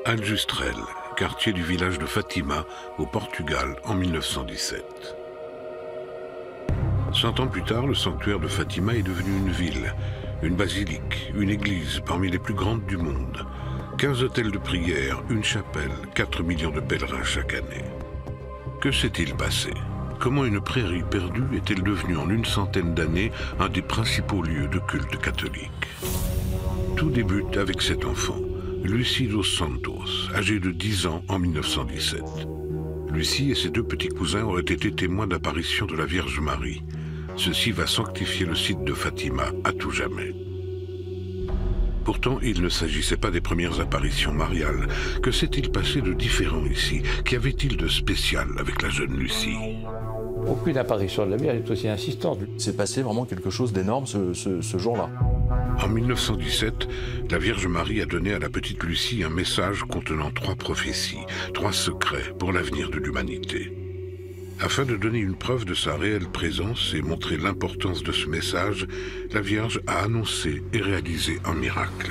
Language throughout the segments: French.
Aljustrel, quartier du village de Fatima, au Portugal, en 1917. 100 ans plus tard, le sanctuaire de Fatima est devenu une ville, une basilique, une église parmi les plus grandes du monde. 15 hôtels de prière, une chapelle, 4 millions de pèlerins chaque année. Que s'est-il passé? Comment une prairie perdue est-elle devenue en une centaine d'années un des principaux lieux de culte catholique? Tout débute avec cet enfant, Lucy dos Santos, âgée de 10 ans en 1917. Lucy et ses deux petits cousins auraient été témoins d'apparitions de la Vierge Marie. Ceci va sanctifier le site de Fatima à tout jamais. Pourtant, il ne s'agissait pas des premières apparitions mariales. Que s'est-il passé de différent ici? Qu'y avait-il de spécial avec la jeune Lucy? Aucune apparition de la Vierge est aussi insistante. C'est passé vraiment quelque chose d'énorme ce jour-là. En 1917, la Vierge Marie a donné à la petite Lucy un message contenant 3 prophéties, 3 secrets pour l'avenir de l'humanité. Afin de donner une preuve de sa réelle présence et montrer l'importance de ce message, la Vierge a annoncé et réalisé un miracle.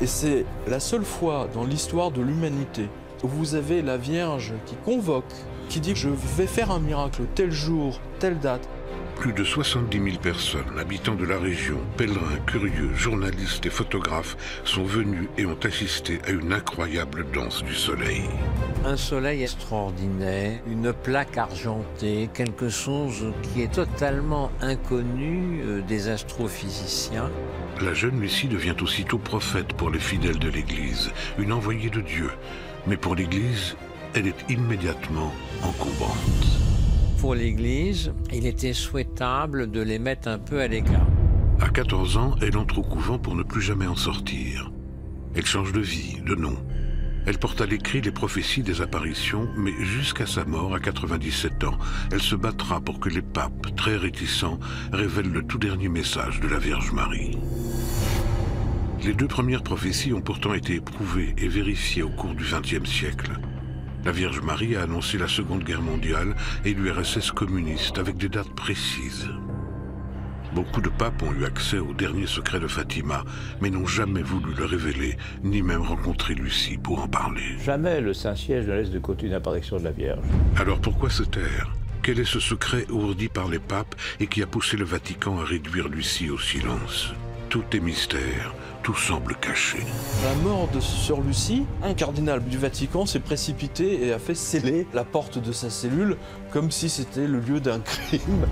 Et c'est la seule fois dans l'histoire de l'humanité où vous avez la Vierge qui convoque, qui dit « je vais faire un miracle tel jour, telle date ». Plus de 70 000 personnes, habitants de la région, pèlerins, curieux, journalistes et photographes sont venus et ont assisté à une incroyable danse du soleil. Un soleil extraordinaire, une plaque argentée, quelque chose qui est totalement inconnu des astrophysiciens. La jeune Lucy devient aussitôt prophète pour les fidèles de l'Église, une envoyée de Dieu. Mais pour l'Église, elle est immédiatement encombrante. Pour l'Église, il était souhaitable de les mettre un peu à l'écart. À 14 ans, elle entre au couvent pour ne plus jamais en sortir. Elle change de vie, de nom. Elle porte à l'écrit les prophéties des apparitions, mais jusqu'à sa mort, à 97 ans, elle se battra pour que les papes, très réticents, révèlent le tout dernier message de la Vierge Marie. Les 2 premières prophéties ont pourtant été éprouvées et vérifiées au cours du XXe siècle. La Vierge Marie a annoncé la Seconde Guerre mondiale et l'URSS communiste avec des dates précises. Beaucoup de papes ont eu accès au dernier secret de Fatima, mais n'ont jamais voulu le révéler, ni même rencontrer Lucy pour en parler. Jamais le Saint-Siège ne laisse de côté une apparition de la Vierge. Alors pourquoi se taire? Quel est ce secret ourdi par les papes et qui a poussé le Vatican à réduire Lucy au silence? Tout est mystère, tout semble caché. La mort de Sœur Lucy, un cardinal du Vatican s'est précipité et a fait sceller la porte de sa cellule comme si c'était le lieu d'un crime.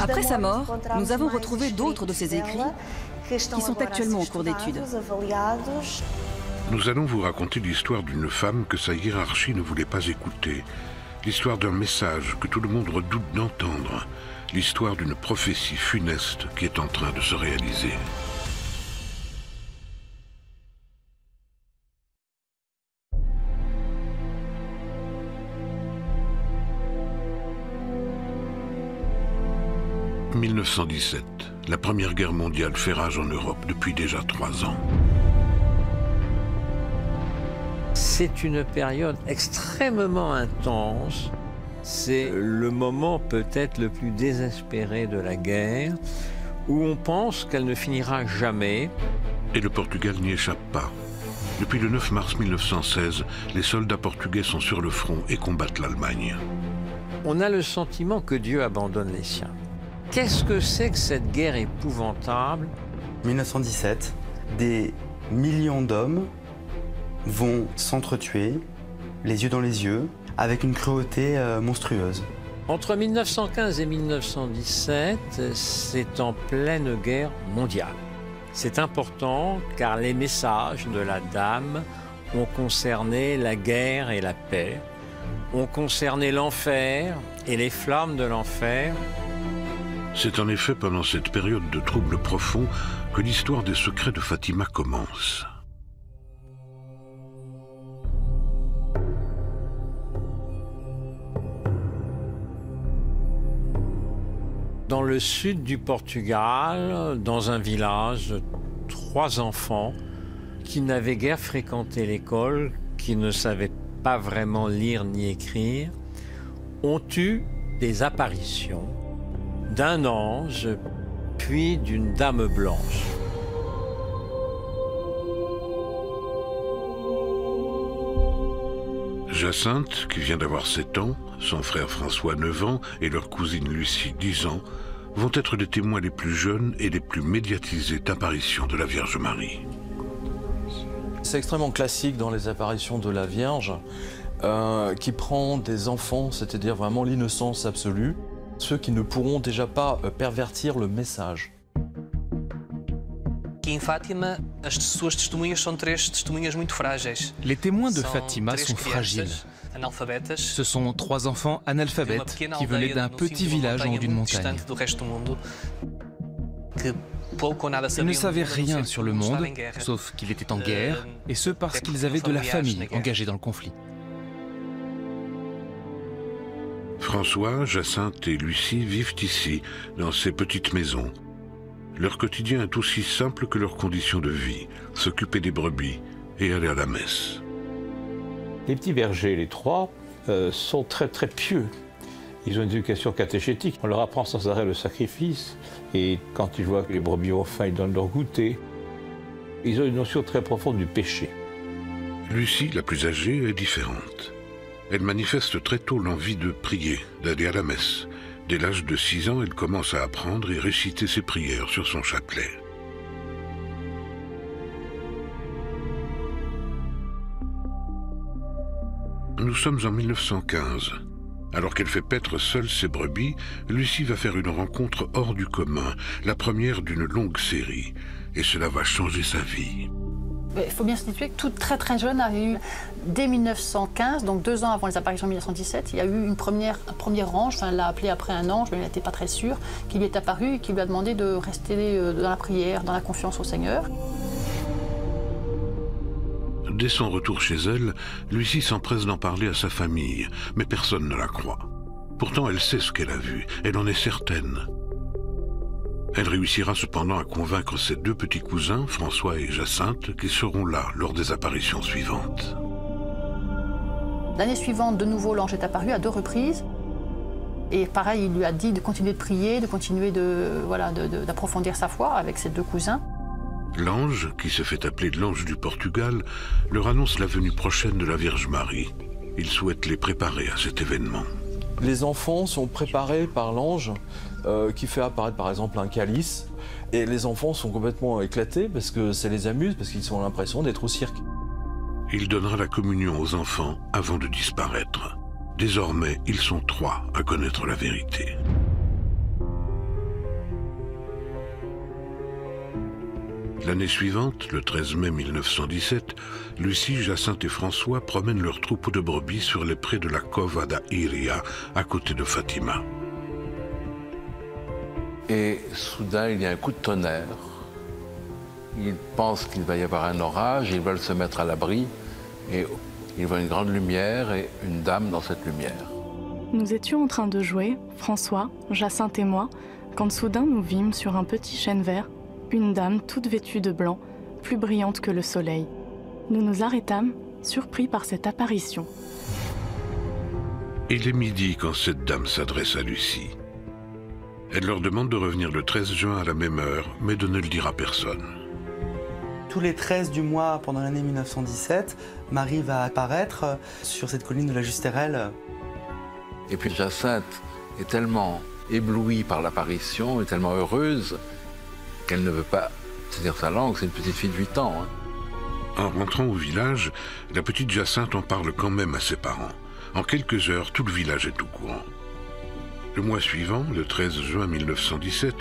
Après sa mort, nous avons retrouvé d'autres de ses écrits qui sont actuellement en cours d'étude. Nous allons vous raconter l'histoire d'une femme que sa hiérarchie ne voulait pas écouter. L'histoire d'un message que tout le monde redoute d'entendre. L'histoire d'une prophétie funeste qui est en train de se réaliser. « 1917, la Première Guerre mondiale fait rage en Europe depuis déjà 3 ans. C'est une période extrêmement intense. C'est le moment peut-être le plus désespéré de la guerre, où on pense qu'elle ne finira jamais. Et le Portugal n'y échappe pas. Depuis le 9 mars 1916, les soldats portugais sont sur le front et combattent l'Allemagne. On a le sentiment que Dieu abandonne les siens. Qu'est-ce que c'est que cette guerre épouvantable? 1917, des millions d'hommes vont s'entretuer, les yeux dans les yeux, avec une cruauté monstrueuse. Entre 1915 et 1917, c'est en pleine guerre mondiale. C'est important car les messages de la Dame ont concerné la guerre et la paix, ont concerné l'enfer et les flammes de l'enfer. C'est en effet pendant cette période de troubles profonds que l'histoire des secrets de Fatima commence. Dans le sud du Portugal, dans un village, 3 enfants qui n'avaient guère fréquenté l'école, qui ne savaient pas vraiment lire ni écrire, ont eu des apparitions d'un ange puis d'une dame blanche. Jacinthe, qui vient d'avoir 7 ans, son frère François 9 ans et leur cousine Lucie 10 ans, vont être les témoins les plus jeunes et les plus médiatisés d'apparitions de la Vierge Marie. C'est extrêmement classique dans les apparitions de la Vierge, qui prend des enfants, c'est-à-dire vraiment l'innocence absolue, ceux qui ne pourront déjà pas pervertir le message. Les témoins de Fatima sont fragiles. Ce sont 3 enfants analphabètes qui venaient d'un petit village en haut d'une montagne. Ils ne savaient rien sur le monde, sauf qu'il était en guerre, et ce parce qu'ils avaient de la famille engagée dans le conflit. François, Jacinthe et Lucie vivent ici, dans ces petites maisons. Leur quotidien est aussi simple que leurs conditions de vie, s'occuper des brebis et aller à la messe. Les petits bergers, les 3, sont très très pieux. Ils ont une éducation catéchétique. On leur apprend sans arrêt le sacrifice. Et quand ils voient que les brebis ont faim, ils donnent leur goûter. Ils ont une notion très profonde du péché. Lucie, la plus âgée, est différente. Elle manifeste très tôt l'envie de prier, d'aller à la messe. Dès l'âge de 6 ans, elle commence à apprendre et réciter ses prières sur son chapelet. Nous sommes en 1915. Alors qu'elle fait paître seule ses brebis, Lucie va faire une rencontre hors du commun, la première d'une longue série. Et cela va changer sa vie. Il faut bien se situer que toute très jeune avait eu, dès 1915, donc 2 ans avant les apparitions de 1917, il y a eu un premier ange, enfin elle l'a appelé après un ange, mais elle n'était pas très sûre, qui lui est apparu et qui lui a demandé de rester dans la prière, dans la confiance au Seigneur. Dès son retour chez elle, Lucie s'empresse d'en parler à sa famille, mais personne ne la croit. Pourtant, elle sait ce qu'elle a vu, elle en est certaine. Elle réussira cependant à convaincre ses 2 petits cousins, François et Jacinthe, qui seront là lors des apparitions suivantes. L'année suivante, de nouveau, l'ange est apparu à 2 reprises. Et pareil, il lui a dit de continuer de prier, de continuer d'approfondir sa foi avec ses 2 cousins. L'ange, qui se fait appeler l'ange du Portugal, leur annonce la venue prochaine de la Vierge Marie. Il souhaite les préparer à cet événement. Les enfants sont préparés par l'ange qui fait apparaître par exemple un calice. Et les enfants sont complètement éclatés parce que ça les amuse, parce qu'ils ont l'impression d'être au cirque. Il donnera la communion aux enfants avant de disparaître. Désormais, ils sont 3 à connaître la vérité. L'année suivante, le 13 mai 1917, Lucie, Jacinthe et François promènent leur troupeau de brebis sur les prés de la Cova da Iria, à côté de Fatima. Et soudain, il y a un coup de tonnerre. Ils pensent qu'il va y avoir un orage, ils veulent se mettre à l'abri, et ils voient une grande lumière et une dame dans cette lumière. Nous étions en train de jouer, François, Jacinthe et moi, quand soudain nous vîmes sur un petit chêne vert une dame toute vêtue de blanc, plus brillante que le soleil. Nous nous arrêtâmes, surpris par cette apparition. Il est midi quand cette dame s'adresse à Lucie. Elle leur demande de revenir le 13 juin à la même heure, mais de ne le dire à personne. Tous les 13 du mois pendant l'année 1917, Marie va apparaître sur cette colline de la Justérelle. Et puis Jacinthe est tellement éblouie par l'apparition, est tellement heureuse, qu'elle ne veut pas se dire sa langue, c'est une petite fille de 8 ans. En rentrant au village, la petite Jacinthe en parle quand même à ses parents. En quelques heures, tout le village est au courant. Le mois suivant, le 13 juin 1917,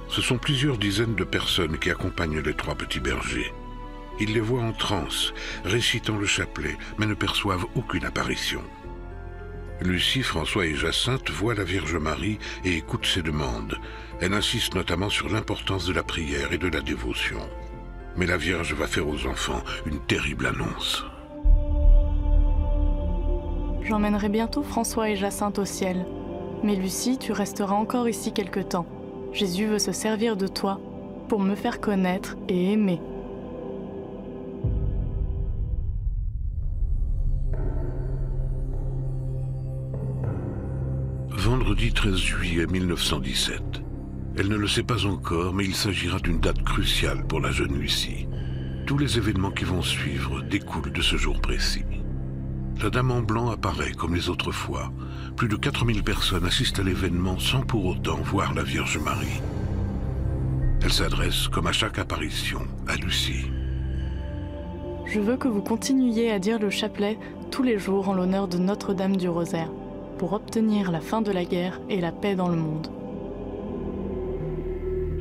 ce sont plusieurs dizaines de personnes qui accompagnent les 3 petits bergers. Ils les voient en transe, récitant le chapelet, mais ne perçoivent aucune apparition. Lucie, François et Jacinthe voient la Vierge Marie et écoutent ses demandes. Elle insiste notamment sur l'importance de la prière et de la dévotion. Mais la Vierge va faire aux enfants une terrible annonce. J'emmènerai bientôt François et Jacinthe au ciel. Mais Lucie, tu resteras encore ici quelque temps. Jésus veut se servir de toi pour me faire connaître et aimer. Vendredi 13 juillet 1917. Elle ne le sait pas encore, mais il s'agira d'une date cruciale pour la jeune Lucie. Tous les événements qui vont suivre découlent de ce jour précis. la Dame en blanc apparaît comme les autres fois. Plus de 4000 personnes assistent à l'événement sans pour autant voir la Vierge Marie. Elle s'adresse, comme à chaque apparition, à Lucie. Je veux que vous continuiez à dire le chapelet tous les jours en l'honneur de Notre-Dame du Rosaire, pour obtenir la fin de la guerre et la paix dans le monde.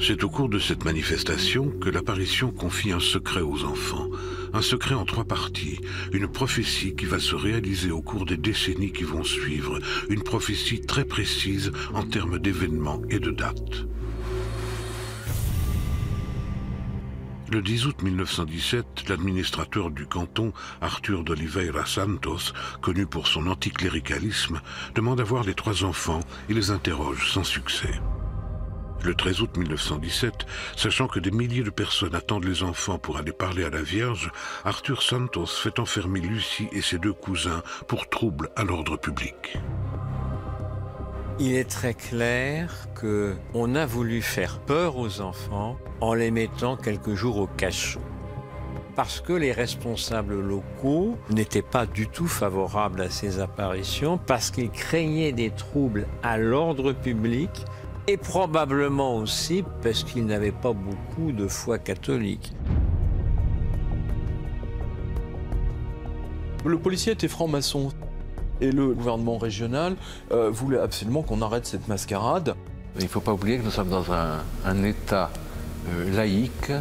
C'est au cours de cette manifestation que l'apparition confie un secret aux enfants. Un secret en 3 parties. Une prophétie qui va se réaliser au cours des décennies qui vont suivre. Une prophétie très précise en termes d'événements et de dates. Le 10 août 1917, l'administrateur du canton, Arthur d'Oliveira Santos, connu pour son anticléricalisme, demande à voir les 3 enfants et les interroge sans succès. Le 13 août 1917, sachant que des milliers de personnes attendent les enfants pour aller parler à la Vierge, Arthur Santos fait enfermer Lucie et ses 2 cousins pour trouble à l'ordre public. Il est très clair qu'on a voulu faire peur aux enfants en les mettant quelques jours au cachot. Parce que les responsables locaux n'étaient pas du tout favorables à ces apparitions, parce qu'ils craignaient des troubles à l'ordre public, et probablement aussi parce qu'ils n'avaient pas beaucoup de foi catholique. Le policier était franc-maçon et le gouvernement régional voulait absolument qu'on arrête cette mascarade. Il ne faut pas oublier que nous sommes dans un État laïque,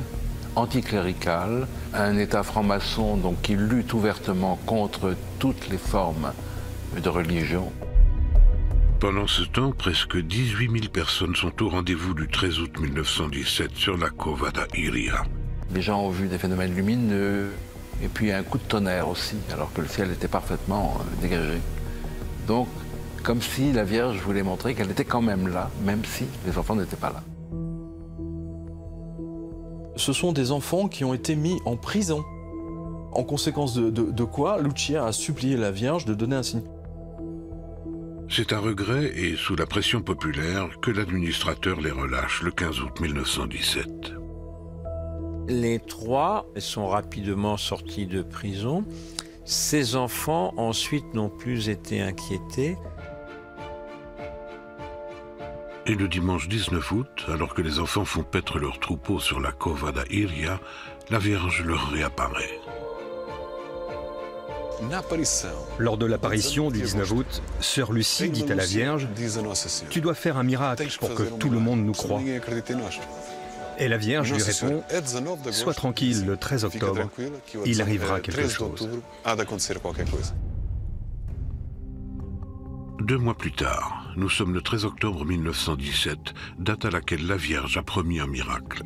anticlérical, un État franc-maçon donc qui lutte ouvertement contre toutes les formes de religion. Pendant ce temps, presque 18 000 personnes sont au rendez-vous du 13 août 1917 sur la Cova da Iria. Les gens ont vu des phénomènes lumineux et puis un coup de tonnerre aussi, alors que le ciel était parfaitement dégagé. Donc, comme si la Vierge voulait montrer qu'elle était quand même là, même si les enfants n'étaient pas là. Ce sont des enfants qui ont été mis en prison. En conséquence de quoi, Lucia a supplié la Vierge de donner un signe. C'est à regret et sous la pression populaire que l'administrateur les relâche le 15 août 1917. Les 3 sont rapidement sortis de prison. Ces enfants ensuite n'ont plus été inquiétés. Et le dimanche 19 août, alors que les enfants font paître leur troupeau sur la Cova da Iria, la Vierge leur réapparaît. Lors de l'apparition du 19 août, sœur Lucie dit à la Vierge « Tu dois faire un miracle pour que tout le monde nous croie. » Et la Vierge lui répond « Sois tranquille, le 13 octobre, il arrivera quelque chose. » 2 mois plus tard, nous sommes le 13 octobre 1917, date à laquelle la Vierge a promis un miracle.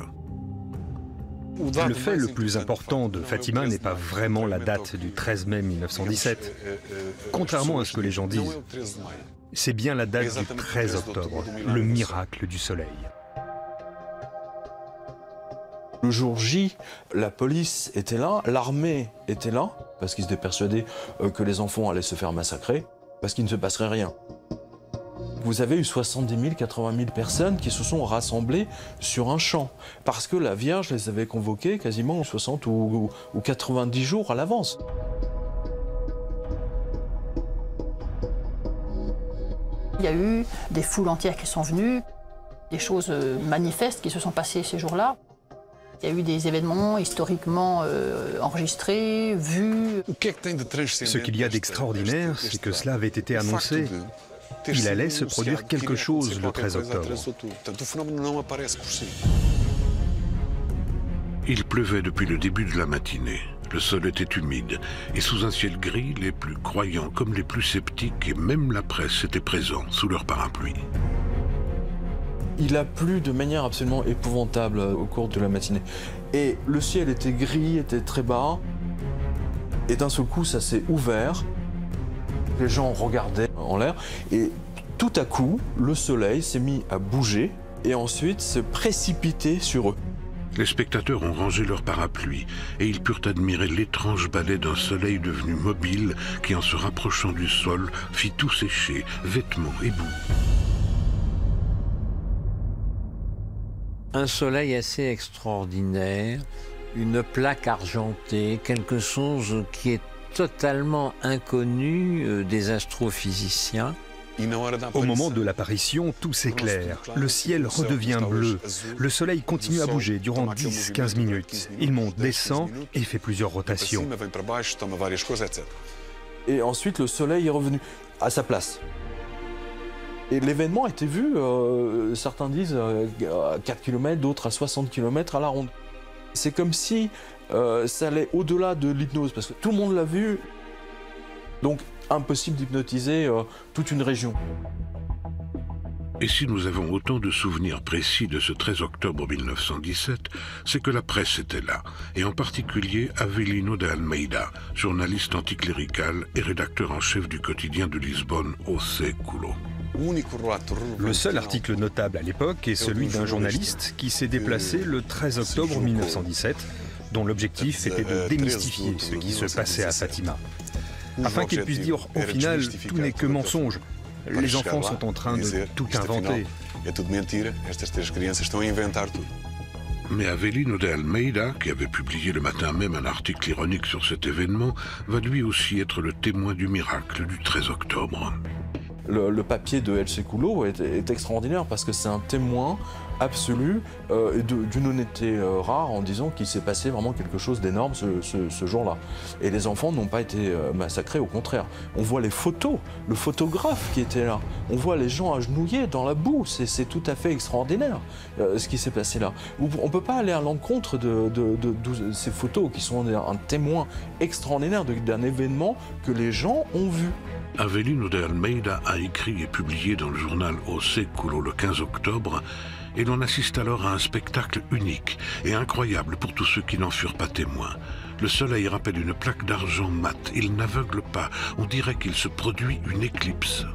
Le fait le plus important de Fatima n'est pas vraiment la date du 13 mai 1917, contrairement à ce que les gens disent. C'est bien la date du 13 octobre, le miracle du soleil. Le jour J, la police était là, l'armée était là, parce qu'ils étaient persuadés que les enfants allaient se faire massacrer, parce qu'il ne se passerait rien. Vous avez eu 70 000, 80 000 personnes qui se sont rassemblées sur un champ, parce que la Vierge les avait convoquées quasiment 60 ou 90 jours à l'avance. Il y a eu des foules entières qui sont venues, des choses manifestes qui se sont passées ces jours-là. Il y a eu des événements historiquement enregistrés, vus. Ce qu'il y a d'extraordinaire, c'est que cela avait été annoncé. Il allait se produire quelque chose le 13 octobre. Il pleuvait depuis le début de la matinée. Le sol était humide, et sous un ciel gris, les plus croyants comme les plus sceptiques, et même la presse étaient présents sous leur parapluie. Il a plu de manière absolument épouvantable au cours de la matinée. Et le ciel était gris, était très bas, et d'un seul coup, ça s'est ouvert. Les gens regardaient en l'air, et tout à coup, le soleil s'est mis à bouger, et ensuite se précipiter sur eux. Les spectateurs ont rangé leurs parapluies et ils purent admirer l'étrange balai d'un soleil devenu mobile qui, en se rapprochant du sol, fit tout sécher, vêtements et boue. Un soleil assez extraordinaire, une plaque argentée, quelque chose qui est totalement inconnu des astrophysiciens. Au moment de l'apparition, tout s'éclaire. Le ciel redevient bleu. Le soleil continue à bouger durant 10-15 minutes. Il monte, descend et fait plusieurs rotations. Et ensuite, le soleil est revenu à sa place. Et l'événement a été vu, certains disent à 4 km, d'autres à 60 km à la ronde. C'est comme si ça allait au-delà de l'hypnose, parce que tout le monde l'a vu. Donc, impossible d'hypnotiser toute une région. Et si nous avons autant de souvenirs précis de ce 13 octobre 1917, c'est que la presse était là, et en particulier Avelino de Almeida, journaliste anticlérical et rédacteur en chef du quotidien de Lisbonne, O Século. Le seul article notable à l'époque est celui d'un journaliste qui s'est déplacé le 13 octobre 1917, dont l'objectif était de démystifier ce qui se passait à Fatima. Afin qu'il puisse dire, au final, tout n'est que mensonge. Les enfants sont en train de tout inventer. Mais Avelino de Almeida, qui avait publié le matin même un article ironique sur cet événement, va lui aussi être le témoin du miracle du 13 octobre. Le papier de El Século est extraordinaire parce que c'est un témoin absolu et d'une honnêteté rare en disant qu'il s'est passé vraiment quelque chose d'énorme ce jour-là. Et les enfants n'ont pas été massacrés, au contraire. On voit les photos, le photographe qui était là. On voit les gens agenouillés dans la boue. C'est tout à fait extraordinaire ce qui s'est passé là. On ne peut pas aller à l'encontre de ces photos qui sont un témoin extraordinaire d'un événement que les gens ont vu. Avelino de Almeida a écrit et publié dans le journal O Século le 15 octobre, et l'on assiste alors à un spectacle unique et incroyable pour tous ceux qui n'en furent pas témoins. Le soleil rappelle une plaque d'argent mat, il n'aveugle pas, on dirait qu'il se produit une éclipse.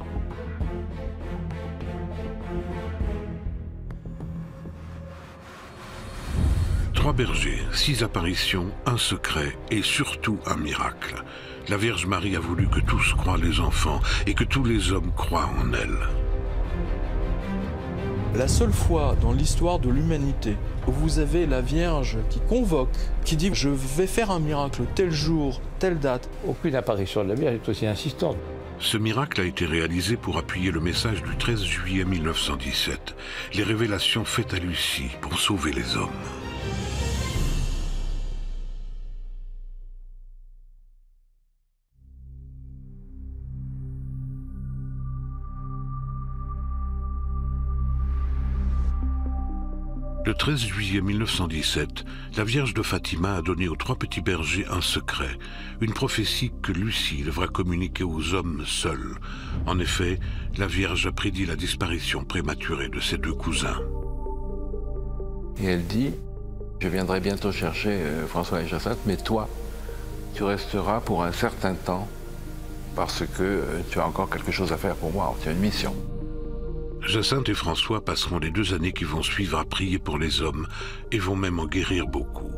Trois bergers, 6 apparitions, un secret et surtout un miracle. La Vierge Marie a voulu que tous croient les enfants et que tous les hommes croient en elle. La seule fois dans l'histoire de l'humanité où vous avez la Vierge qui convoque, qui dit « je vais faire un miracle tel jour, telle date ». Aucune apparition de la Vierge est aussi insistante. Ce miracle a été réalisé pour appuyer le message du 13 juillet 1917, les révélations faites à Lucie pour sauver les hommes. Le 13 juillet 1917, la Vierge de Fatima a donné aux 3 petits bergers un secret, une prophétie que Lucie devra communiquer aux hommes seuls. En effet, la Vierge a prédit la disparition prématurée de ses 2 cousins. Et elle dit, je viendrai bientôt chercher François et Jacinthe, mais toi, tu resteras pour un certain temps parce que tu as encore quelque chose à faire pour moi, tu as une mission. Jacinthe et François passeront les 2 années qui vont suivre à prier pour les hommes et vont même en guérir beaucoup.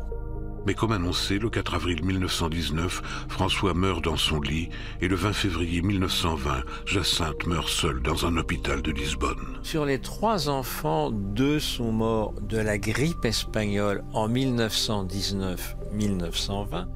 Mais comme annoncé, le 4 avril 1919, François meurt dans son lit et le 20 février 1920, Jacinthe meurt seule dans un hôpital de Lisbonne. Sur les 3 enfants, 2 sont morts de la grippe espagnole en 1919-1920,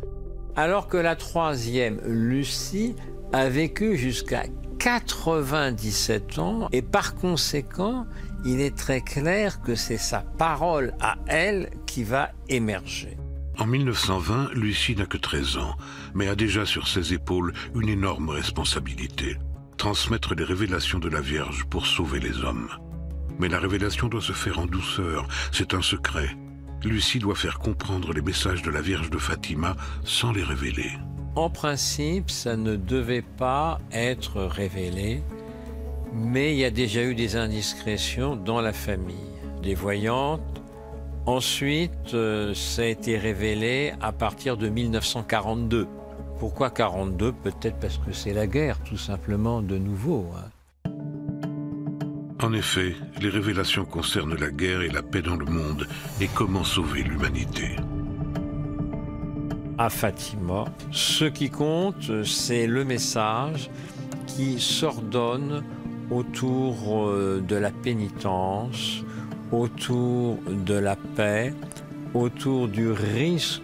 alors que la 3e, Lucie, a vécu jusqu'à 97 ans et par conséquent, il est très clair que c'est sa parole à elle qui va émerger. En 1920, Lucie n'a que 13 ans, mais a déjà sur ses épaules une énorme responsabilité. Transmettre les révélations de la Vierge pour sauver les hommes. Mais la révélation doit se faire en douceur, c'est un secret. Lucie doit faire comprendre les messages de la Vierge de Fatima sans les révéler. En principe, ça ne devait pas être révélé, mais il y a déjà eu des indiscrétions dans la famille, des voyantes. Ensuite, ça a été révélé à partir de 1942. Pourquoi 42? Peut-être parce que c'est la guerre, tout simplement, de nouveau. En effet, les révélations concernent la guerre et la paix dans le monde et comment sauver l'humanité. À Fatima, ce qui compte, c'est le message qui s'ordonne autour de la pénitence, autour de la paix, autour du risque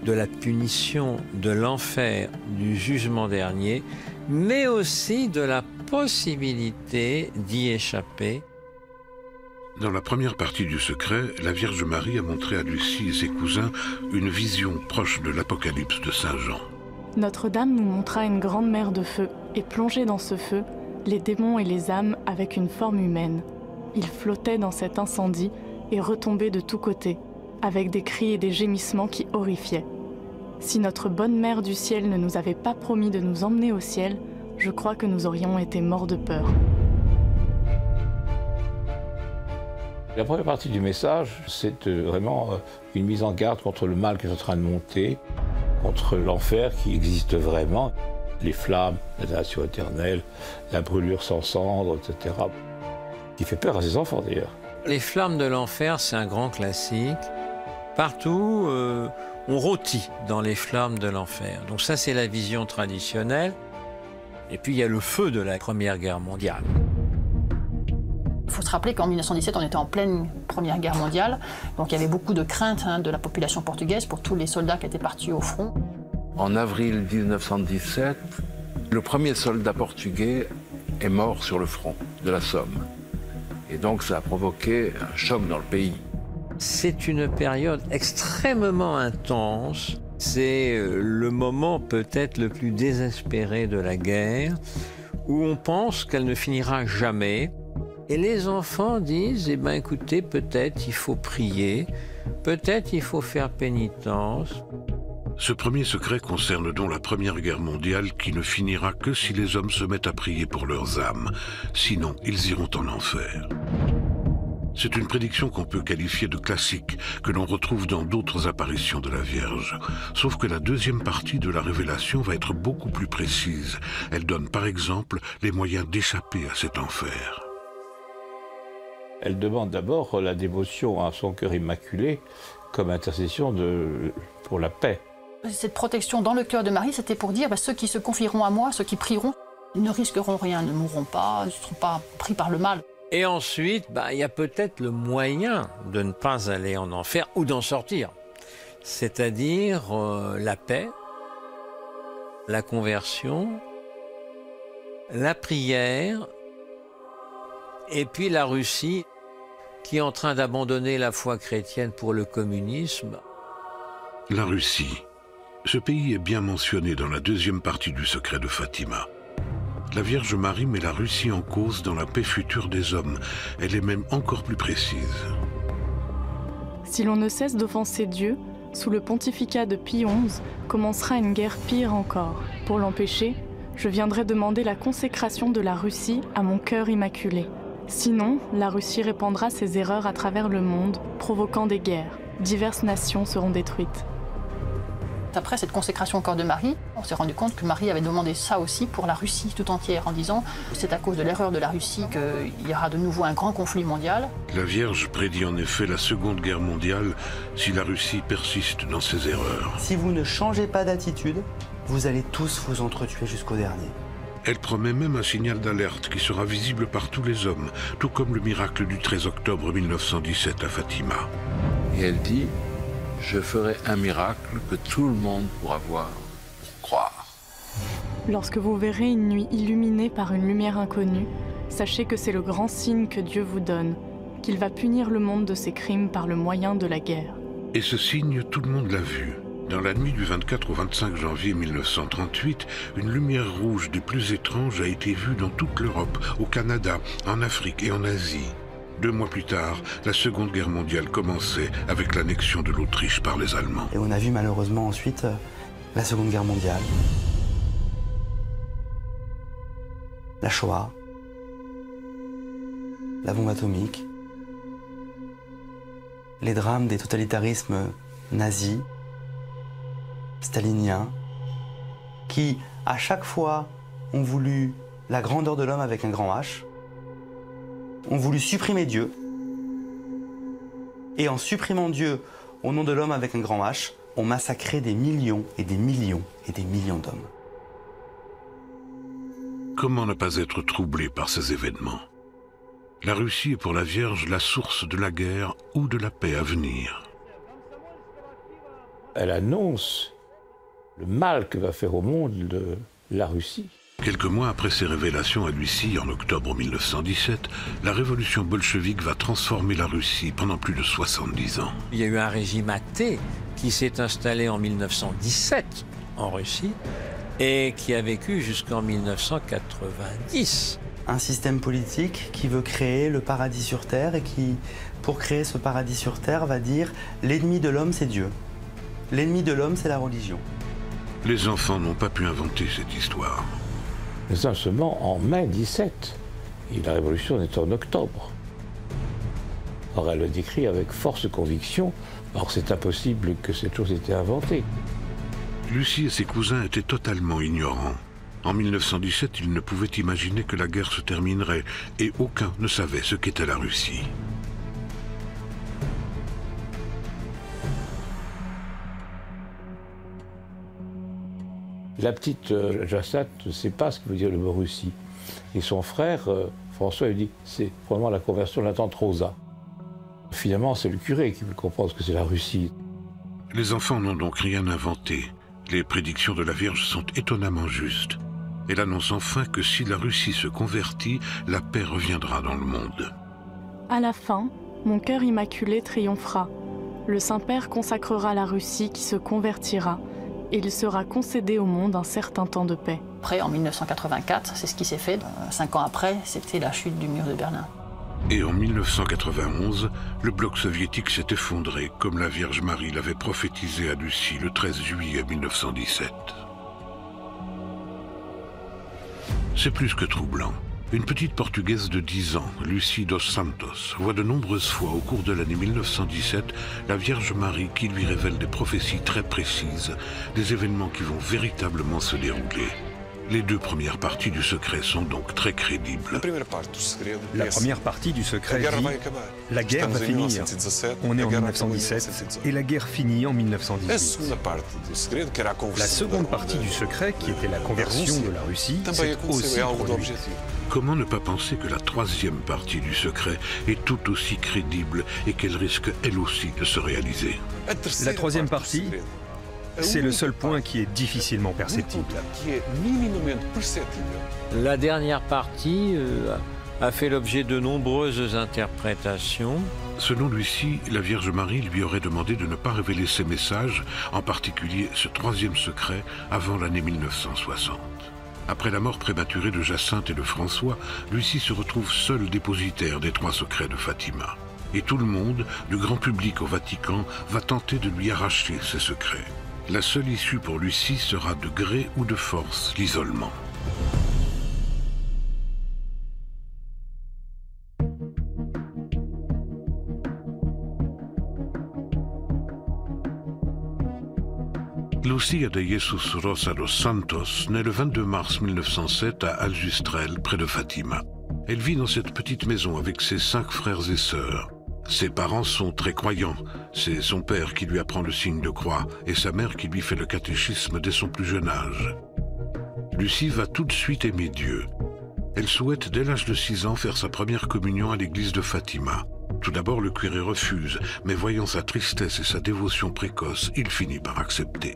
de la punition, de l'enfer, du jugement dernier, mais aussi de la possibilité d'y échapper. Dans la première partie du secret, la Vierge Marie a montré à Lucie et ses cousins une vision proche de l'Apocalypse de Saint Jean. Notre-Dame nous montra une grande mer de feu, et plongés dans ce feu, les démons et les âmes avec une forme humaine. Ils flottaient dans cet incendie et retombaient de tous côtés, avec des cris et des gémissements qui horrifiaient. Si notre bonne mère du ciel ne nous avait pas promis de nous emmener au ciel, je crois que nous aurions été morts de peur. La première partie du message, c'est vraiment une mise en garde contre le mal qui est en train de monter, contre l'enfer qui existe vraiment, les flammes, la damnation éternelle, la brûlure sans cendre, etc. Qui fait peur à ses enfants d'ailleurs. Les flammes de l'enfer, c'est un grand classique. Partout, on rôtit dans les flammes de l'enfer. Donc ça, c'est la vision traditionnelle. Et puis, il y a le feu de la Première Guerre mondiale. Il faut se rappeler qu'en 1917, on était en pleine Première Guerre mondiale. Donc il y avait beaucoup de craintes de la population portugaise pour tous les soldats qui étaient partis au front. En avril 1917, le premier soldat portugais est mort sur le front de la Somme. Et donc ça a provoqué un choc dans le pays. C'est une période extrêmement intense. C'est le moment peut-être le plus désespéré de la guerre, où on pense qu'elle ne finira jamais. Et les enfants disent, eh bien écoutez, peut-être il faut prier, peut-être il faut faire pénitence. Ce premier secret concerne donc la Première Guerre mondiale qui ne finira que si les hommes se mettent à prier pour leurs âmes. Sinon, ils iront en enfer. C'est une prédiction qu'on peut qualifier de classique, que l'on retrouve dans d'autres apparitions de la Vierge. Sauf que la deuxième partie de la révélation va être beaucoup plus précise. Elle donne par exemple les moyens d'échapper à cet enfer. Elle demande d'abord la dévotion à son cœur immaculé comme intercession pour la paix. Cette protection dans le cœur de Marie, c'était pour dire ceux qui se confieront à moi, ceux qui prieront, ils ne risqueront rien, ne mourront pas, ne seront pas pris par le mal. Et ensuite, il y a peut-être le moyen de ne pas aller en enfer ou d'en sortir. C'est-à-dire la paix, la conversion, la prière, et puis la Russie qui est en train d'abandonner la foi chrétienne pour le communisme. La Russie. Ce pays est bien mentionné dans la deuxième partie du secret de Fatima. La Vierge Marie met la Russie en cause dans la paix future des hommes. Elle est même encore plus précise. Si l'on ne cesse d'offenser Dieu, sous le pontificat de Pie XI, commencera une guerre pire encore. Pour l'empêcher, je viendrai demander la consécration de la Russie à mon cœur immaculé. Sinon, la Russie répandra ses erreurs à travers le monde, provoquant des guerres. Diverses nations seront détruites. Après cette consécration au corps de Marie, on s'est rendu compte que Marie avait demandé ça aussi pour la Russie tout entière, en disant que c'est à cause de l'erreur de la Russie qu'il y aura de nouveau un grand conflit mondial. La Vierge prédit en effet la Seconde Guerre mondiale si la Russie persiste dans ses erreurs. Si vous ne changez pas d'attitude, vous allez tous vous entretuer jusqu'au dernier. Elle promet même un signal d'alerte qui sera visible par tous les hommes, tout comme le miracle du 13 octobre 1917 à Fatima. Et elle dit, je ferai un miracle que tout le monde pourra voir, croire. Lorsque vous verrez une nuit illuminée par une lumière inconnue, sachez que c'est le grand signe que Dieu vous donne, qu'il va punir le monde de ses crimes par le moyen de la guerre. Et ce signe, tout le monde l'a vu. Dans la nuit du 24 au 25 janvier 1938, une lumière rouge des plus étranges a été vue dans toute l'Europe, au Canada, en Afrique et en Asie. 2 mois plus tard, la Seconde Guerre mondiale commençait avec l'annexion de l'Autriche par les Allemands. Et on a vu malheureusement ensuite la Seconde Guerre mondiale, la Shoah, la bombe atomique, les drames des totalitarismes nazis, staliniens, qui, à chaque fois, ont voulu la grandeur de l'homme avec un grand H, ont voulu supprimer Dieu, et en supprimant Dieu au nom de l'homme avec un grand H, ont massacré des millions et des millions et des millions d'hommes. Comment ne pas être troublé par ces événements? La Russie est pour la Vierge la source de la guerre ou de la paix à venir. Elle annonce le mal que va faire au monde la Russie. Quelques mois après ces révélations à Lucie, en octobre 1917, la révolution bolchevique va transformer la Russie pendant plus de 70 ans. Il y a eu un régime athée qui s'est installé en 1917 en Russie et qui a vécu jusqu'en 1990. Un système politique qui veut créer le paradis sur Terre et qui, pour créer ce paradis sur Terre, va dire l'ennemi de l'homme, c'est Dieu. L'ennemi de l'homme, c'est la religion. Les enfants n'ont pas pu inventer cette histoire. Nous sommes seulement en mai 17 et la révolution est en octobre. Or, elle le décrit avec force conviction. Or, c'est impossible que cette chose ait été inventée. Lucie et ses cousins étaient totalement ignorants. En 1917, ils ne pouvaient imaginer que la guerre se terminerait et aucun ne savait ce qu'était la Russie. La petite Jacinthe ne sait pas ce que veut dire le mot Russie. Et son frère, François, lui dit c'est probablement la conversion de la tante Rosa. Finalement, c'est le curé qui veut comprendre ce que c'est la Russie. Les enfants n'ont donc rien inventé. Les prédictions de la Vierge sont étonnamment justes. Elle annonce enfin que si la Russie se convertit, la paix reviendra dans le monde. À la fin, mon cœur immaculé triomphera. Le Saint-Père consacrera la Russie qui se convertira. Et il sera concédé au monde un certain temps de paix. Après, en 1984, c'est ce qui s'est fait. 5 ans après, c'était la chute du mur de Berlin. Et en 1991, le bloc soviétique s'est effondré, comme la Vierge Marie l'avait prophétisé à Lucie le 13 juillet 1917. C'est plus que troublant. Une petite Portugaise de 10 ans, Lucie dos Santos, voit de nombreuses fois au cours de l'année 1917 la Vierge Marie qui lui révèle des prophéties très précises, des événements qui vont véritablement se dérouler. Les deux premières parties du secret sont donc très crédibles. La première partie du secret dit « La guerre va finir ». On est en 1917 et la guerre finit en 1918. La seconde partie du secret, qui était la conversion de la Russie, s'est aussi produite. Comment ne pas penser que la troisième partie du secret est tout aussi crédible et qu'elle risque elle aussi de se réaliser? La troisième partie, c'est le seul point qui est difficilement perceptible. La dernière partie a fait l'objet de nombreuses interprétations. Selon Lucie, la Vierge Marie lui aurait demandé de ne pas révéler ses messages, en particulier ce troisième secret, avant l'année 1960. Après la mort prématurée de Jacinthe et de François, Lucie se retrouve seule dépositaire des 3 secrets de Fatima. Et tout le monde, du grand public au Vatican, va tenter de lui arracher ces secrets. La seule issue pour Lucie sera de gré ou de force l'isolement. Lucia de Jesus Rosa dos Santos naît le 22 mars 1907 à Aljustrel, près de Fatima. Elle vit dans cette petite maison avec ses 5 frères et sœurs. Ses parents sont très croyants. C'est son père qui lui apprend le signe de croix et sa mère qui lui fait le catéchisme dès son plus jeune âge. Lucie va tout de suite aimer Dieu. Elle souhaite dès l'âge de 6 ans faire sa première communion à l'église de Fatima. Tout d'abord, le curé refuse, mais voyant sa tristesse et sa dévotion précoce, il finit par accepter.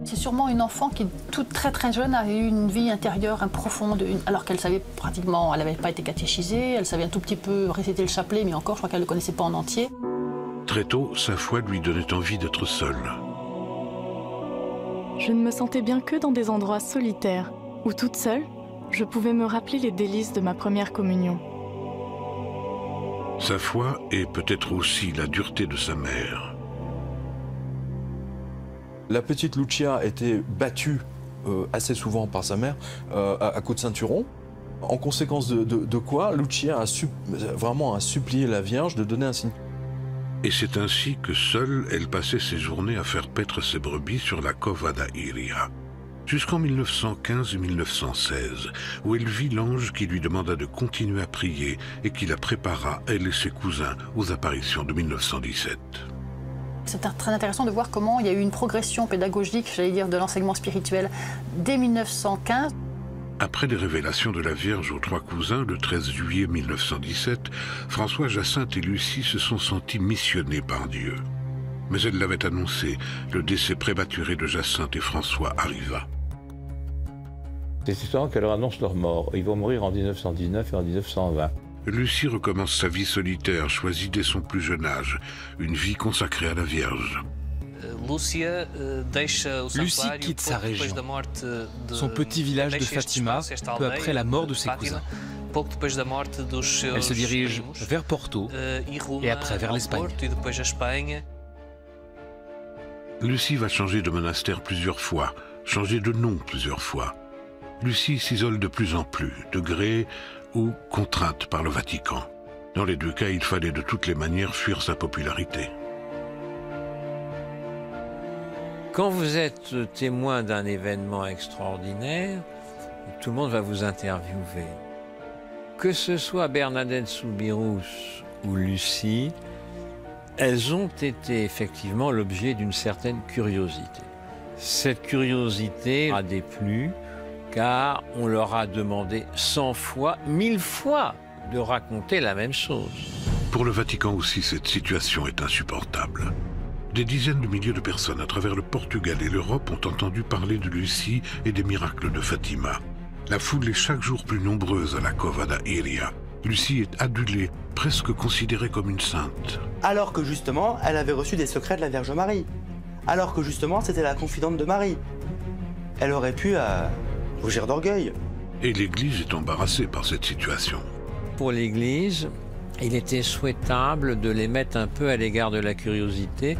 C'est sûrement une enfant qui, toute très jeune, a eu une vie intérieure profonde, alors qu'elle savait pratiquement, elle n'avait pas été catéchisée, elle savait un tout petit peu réciter le chapelet, mais encore, je crois qu'elle ne le connaissait pas en entier. Très tôt, sa foi lui donnait envie d'être seule. Je ne me sentais bien que dans des endroits solitaires, où toute seule, je pouvais me rappeler les délices de ma première communion. Sa foi et peut-être aussi la dureté de sa mère. La petite Lucia était battue assez souvent par sa mère à coups de ceinturon. En conséquence de quoi, Lucia a vraiment supplié la Vierge de donner un signe. Et c'est ainsi que seule, elle passait ses journées à faire paître ses brebis sur la Cova da Iria. Jusqu'en 1915 et 1916, où elle vit l'ange qui lui demanda de continuer à prier et qui la prépara, elle et ses cousins, aux apparitions de 1917. C'est très intéressant de voir comment il y a eu une progression pédagogique, j'allais dire, de l'enseignement spirituel dès 1915. Après les révélations de la Vierge aux 3 cousins, le 13 juillet 1917, François, Jacinthe et Lucie se sont sentis missionnés par Dieu. Mais elle l'avait annoncé, le décès prématuré de Jacinthe et François arriva. C'est étonnant qu'elle leur annonce leur mort. Ils vont mourir en 1919 et en 1920. Lucie recommence sa vie solitaire, choisie dès son plus jeune âge, une vie consacrée à la Vierge. Lucie quitte sa région, son petit village de Fatima, peu après la mort de ses cousins. Elle se dirige vers Porto et après vers l'Espagne. Lucie va changer de monastère plusieurs fois, changer de nom plusieurs fois. Lucie s'isole de plus en plus, de gré ou contrainte par le Vatican. Dans les deux cas, il fallait de toutes les manières fuir sa popularité. Quand vous êtes témoin d'un événement extraordinaire, tout le monde va vous interviewer. Que ce soit Bernadette Soubirous ou Lucie, elles ont été effectivement l'objet d'une certaine curiosité. Cette curiosité a déplu car on leur a demandé 100 fois, 1000 fois de raconter la même chose. Pour le Vatican aussi, cette situation est insupportable. Des dizaines de milliers de personnes à travers le Portugal et l'Europe ont entendu parler de Lucie et des miracles de Fatima. La foule est chaque jour plus nombreuse à la Cova da Iria. Lucie est adulée, presque considérée comme une sainte. Alors que justement, elle avait reçu des secrets de la Vierge Marie. Alors que justement, c'était la confidente de Marie. Elle aurait pu rougir d'orgueil. Et l'Église est embarrassée par cette situation. Pour l'Église, il était souhaitable de les mettre un peu à l'égard de la curiosité.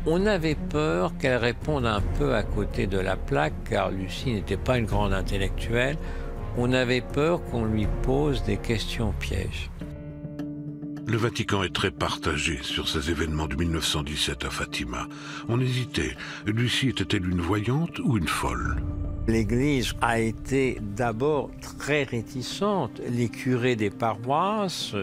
On avait peur qu'elle réponde un peu à côté de la plaque, car Lucie n'était pas une grande intellectuelle. On avait peur qu'on lui pose des questions pièges. Le Vatican est très partagé sur ces événements de 1917 à Fatima. On hésitait. Lucie était-elle une voyante ou une folle? L'Église a été d'abord très réticente. Les curés des paroisses,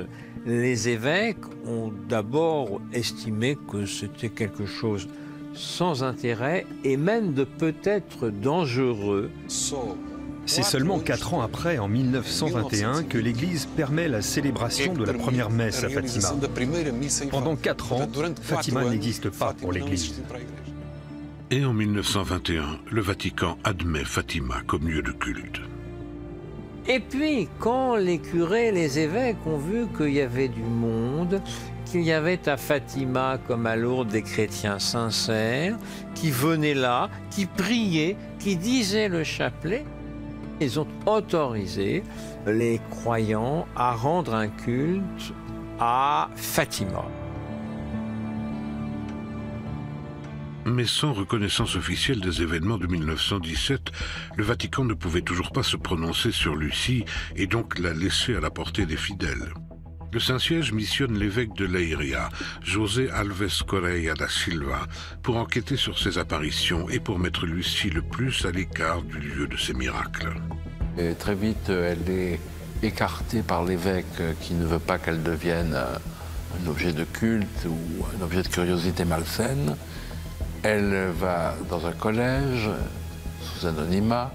les évêques ont d'abord estimé que c'était quelque chose sans intérêt et même de peut-être dangereux. C'est seulement 4 ans après, en 1921, que l'Église permet la célébration de la première messe à Fatima. Pendant 4 ans, Fatima n'existe pas pour l'Église. Et en 1921, le Vatican admet Fatima comme lieu de culte. Et puis, quand les curés, les évêques ont vu qu'il y avait du monde, qu'il y avait à Fatima comme à Lourdes des chrétiens sincères, qui venaient là, qui priaient, qui disaient le chapelet, ils ont autorisé les croyants à rendre un culte à Fatima. Mais sans reconnaissance officielle des événements de 1917, le Vatican ne pouvait toujours pas se prononcer sur Lucie et donc la laisser à la portée des fidèles. Le Saint-Siège missionne l'évêque de Leiria, José Alves Correia da Silva, pour enquêter sur ses apparitions et pour mettre Lucie le plus à l'écart du lieu de ses miracles. Et très vite, elle est écartée par l'évêque qui ne veut pas qu'elle devienne un objet de culte ou un objet de curiosité malsaine. Elle va dans un collège, sous anonymat.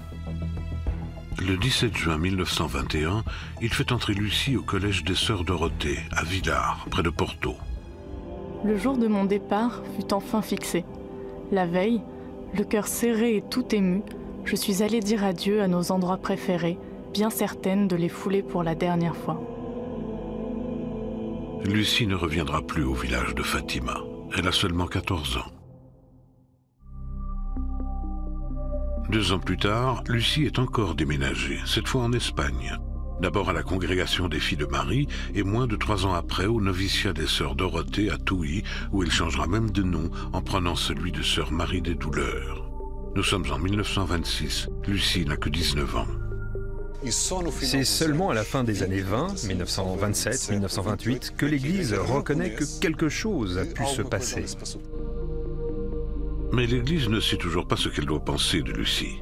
Le 17 juin 1921, il fait entrer Lucie au collège des Sœurs Dorothée, à Villars, près de Porto. Le jour de mon départ fut enfin fixé. La veille, le cœur serré et tout ému, je suis allée dire adieu à nos endroits préférés, bien certaine de les fouler pour la dernière fois. Lucie ne reviendra plus au village de Fatima. Elle a seulement 14 ans. 2 ans plus tard, Lucie est encore déménagée, cette fois en Espagne. D'abord à la congrégation des Filles de Marie et moins de 3 ans après au noviciat des Sœurs Dorothée à Touy, où elle changera même de nom en prenant celui de Sœur Marie des Douleurs. Nous sommes en 1926, Lucie n'a que 19 ans. C'est seulement à la fin des années 20, 1927-1928, que l'Église reconnaît que quelque chose a pu se passer. Mais l'Église ne sait toujours pas ce qu'elle doit penser de Lucie.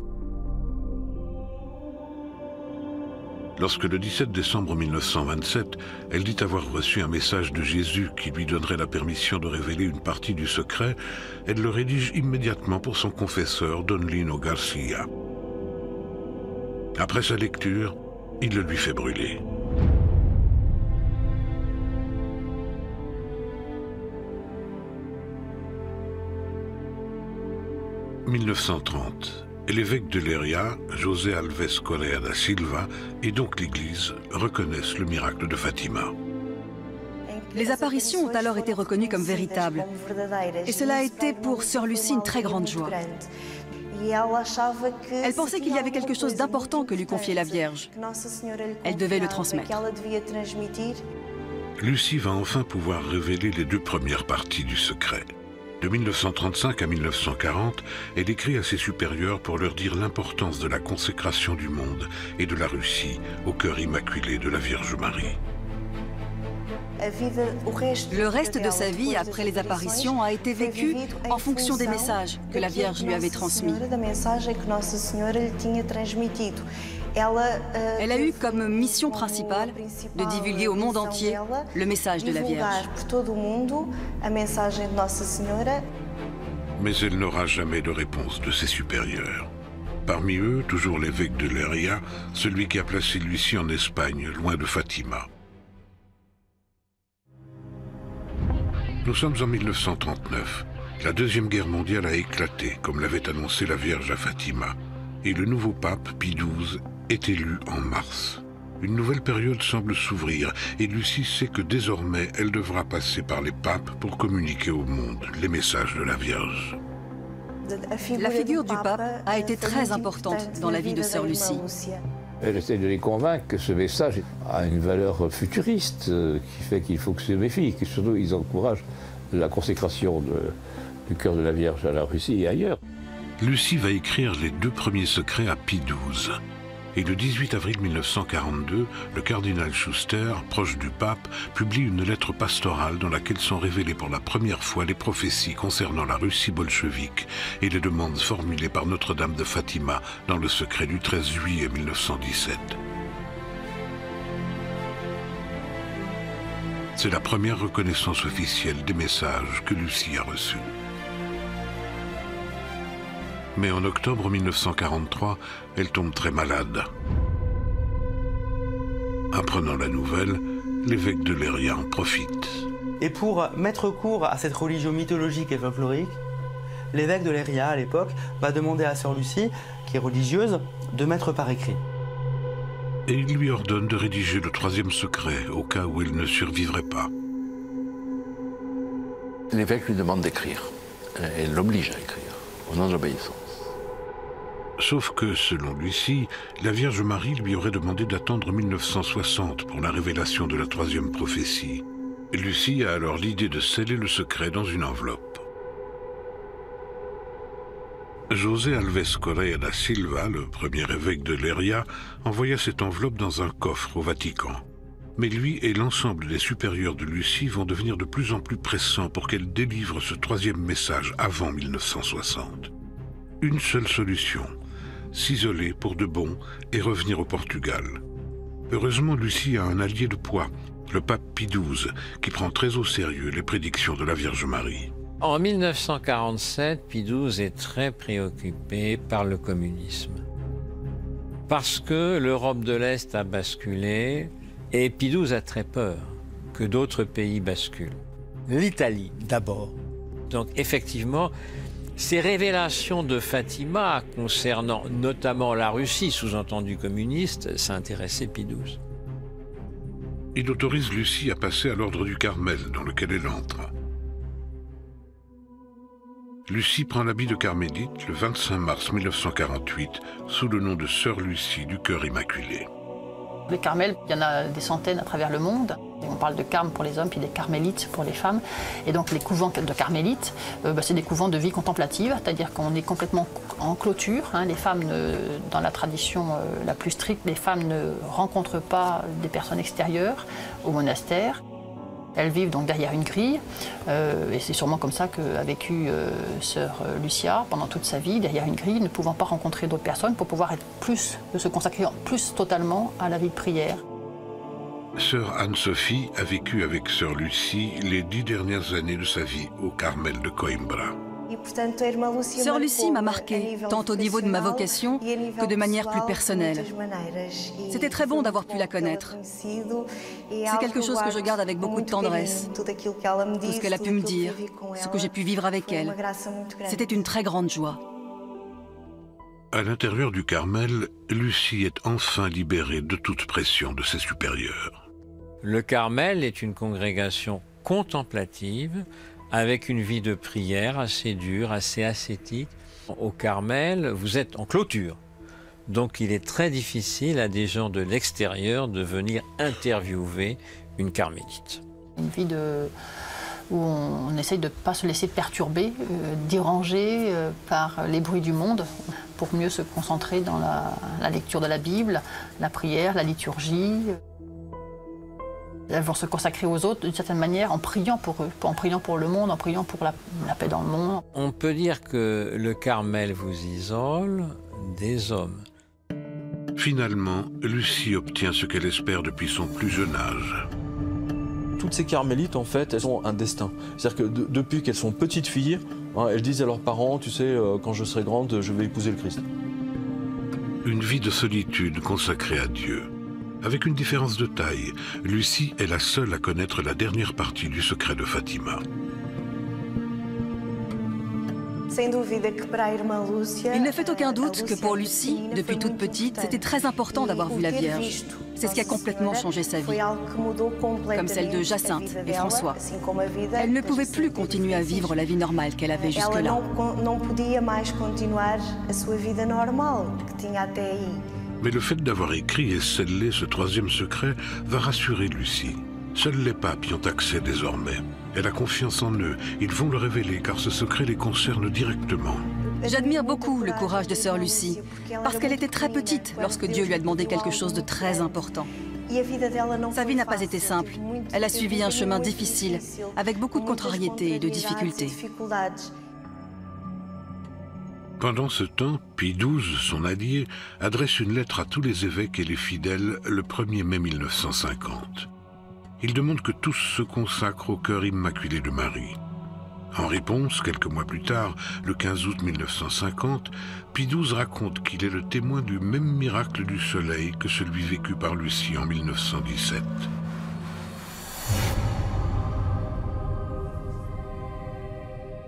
Lorsque le 17 décembre 1927, elle dit avoir reçu un message de Jésus qui lui donnerait la permission de révéler une partie du secret, elle le rédige immédiatement pour son confesseur Don Lino Garcia. Après sa lecture, il le lui fait brûler. 1930. L'évêque de Leiria, José Alves Correa da Silva, et donc l'Église reconnaissent le miracle de Fatima. Les apparitions ont alors été reconnues comme véritables. Et cela a été pour sœur Lucie une très grande joie. Elle pensait qu'il y avait quelque chose d'important que lui confiait la Vierge. Elle devait le transmettre. Lucie va enfin pouvoir révéler les 2 premières parties du secret. De 1935 à 1940, elle écrit à ses supérieurs pour leur dire l'importance de la consécration du monde et de la Russie au cœur immaculé de la Vierge Marie. Le reste de sa vie, après les apparitions, a été vécu en fonction des messages que la Vierge lui avait transmis. Elle a eu comme mission principale de divulguer au monde entier le message de la Vierge. Mais elle n'aura jamais de réponse de ses supérieurs. Parmi eux, toujours l'évêque de Leiria, celui qui a placé Lucie en Espagne, loin de Fatima. Nous sommes en 1939. La Deuxième Guerre mondiale a éclaté, comme l'avait annoncé la Vierge à Fatima. Et le nouveau pape, Pie XII, est élu en mars. Une nouvelle période semble s'ouvrir et Lucie sait que désormais, elle devra passer par les papes pour communiquer au monde les messages de la Vierge. La figure du pape a été très importante dans la vie de sœur Lucie. Elle essaie de les convaincre que ce message a une valeur futuriste, qui fait qu'il faut que se méfient, que surtout ils encouragent la consécration du cœur de la Vierge à la Russie et ailleurs. Lucie va écrire les 2 premiers secrets à Pie XII. Et le 18 avril 1942, le cardinal Schuster, proche du pape, publie une lettre pastorale dans laquelle sont révélées pour la première fois les prophéties concernant la Russie bolchevique et les demandes formulées par Notre-Dame de Fatima dans le secret du 13 juillet 1917. C'est la première reconnaissance officielle des messages que Lucie a reçus. Mais en octobre 1943, elle tombe très malade. Apprenant la nouvelle, l'évêque de Leiria en profite. Et pour mettre court à cette religion mythologique et folklorique, l'évêque de Leiria, à l'époque, va demander à sœur Lucie, qui est religieuse, de mettre par écrit. Et il lui ordonne de rédiger le 3e secret, au cas où elle ne survivrait pas. L'évêque lui demande d'écrire. Elle l'oblige à écrire, au nom de l'obéissance. Sauf que, selon Lucie, la Vierge Marie lui aurait demandé d'attendre 1960 pour la révélation de la 3e prophétie. Lucie a alors l'idée de sceller le secret dans une enveloppe. José Alves Correa da Silva, le premier évêque de Leiria, envoya cette enveloppe dans un coffre au Vatican. Mais lui et l'ensemble des supérieurs de Lucie vont devenir de plus en plus pressants pour qu'elle délivre ce 3e message avant 1960. Une seule solution, s'isoler pour de bon et revenir au Portugal. Heureusement, Lucie a un allié de poids, le pape Pie XII, qui prend très au sérieux les prédictions de la Vierge Marie. En 1947, Pie XII est très préoccupé par le communisme. Parce que l'Europe de l'Est a basculé et Pie XII a très peur que d'autres pays basculent. L'Italie d'abord. Donc effectivement, ces révélations de Fatima concernant notamment la Russie, sous-entendu communiste, ça intéressait Pie XII. Il autorise Lucie à passer à l'ordre du Carmel, dans lequel elle entre. Lucie prend l'habit de carmélite le 25 mars 1948, sous le nom de Sœur Lucie du Cœur Immaculé. Les Carmels, il y en a des centaines à travers le monde. On parle de carmes pour les hommes, puis des carmélites pour les femmes. Et donc les couvents de carmélites, c'est des couvents de vie contemplative, c'est-à-dire qu'on est complètement en clôture. Les femmes, dans la tradition la plus stricte, les femmes ne rencontrent pas des personnes extérieures au monastère. Elles vivent donc derrière une grille, et c'est sûrement comme ça qu'a vécu sœur Lucia pendant toute sa vie, derrière une grille, ne pouvant pas rencontrer d'autres personnes pour pouvoir se consacrer plus totalement à la vie de prière. Sœur Anne-Sophie a vécu avec sœur Lucie les 10 dernières années de sa vie au Carmel de Coimbra. Sœur Lucie m'a marquée, tant au niveau de ma vocation que de manière plus personnelle. C'était très bon d'avoir pu la connaître. C'est quelque chose que je garde avec beaucoup de tendresse. Tout ce qu'elle a pu me dire, ce que j'ai pu vivre avec elle. C'était une très grande joie. À l'intérieur du Carmel, Lucie est enfin libérée de toute pression de ses supérieurs. Le Carmel est une congrégation contemplative avec une vie de prière assez dure, assez ascétique. Au Carmel, vous êtes en clôture. Donc il est très difficile à des gens de l'extérieur de venir interviewer une carmélite. Une vie où on essaye de ne pas se laisser perturber, déranger par les bruits du monde pour mieux se concentrer dans la lecture de la Bible, la prière, la liturgie. Elles vont se consacrer aux autres d'une certaine manière en priant pour eux, en priant pour le monde, en priant pour la paix dans le monde. On peut dire que le Carmel vous isole des hommes. Finalement, Lucie obtient ce qu'elle espère depuis son plus jeune âge. Toutes ces carmélites, en fait, elles ont un destin. C'est-à-dire que depuis qu'elles sont petites filles, elles disent à leurs parents, tu sais, quand je serai grande, je vais épouser le Christ. Une vie de solitude consacrée à Dieu. Avec une différence de taille, Lucie est la seule à connaître la dernière partie du secret de Fatima. Il ne fait aucun doute que pour Lucie, depuis toute petite, c'était très important d'avoir vu la Vierge. C'est ce qui a complètement changé sa vie, comme celle de Jacinthe et François. Elle ne pouvait plus continuer à vivre la vie normale qu'elle avait jusque-là. Mais le fait d'avoir écrit et scellé ce troisième secret va rassurer Lucie. Seuls les papes y ont accès désormais. Elle a confiance en eux, ils vont le révéler car ce secret les concerne directement. J'admire beaucoup le courage de sœur Lucie, parce qu'elle était très petite lorsque Dieu lui a demandé quelque chose de très important. Sa vie n'a pas été simple. Elle a suivi un chemin difficile, avec beaucoup de contrariétés et de difficultés. Pendant ce temps, Pie XII, son allié, adresse une lettre à tous les évêques et les fidèles le 1er mai 1950. Il demande que tous se consacrent au cœur immaculé de Marie. En réponse, quelques mois plus tard, le 15 août 1950, Pie XII raconte qu'il est le témoin du même miracle du soleil que celui vécu par Lucie en 1917.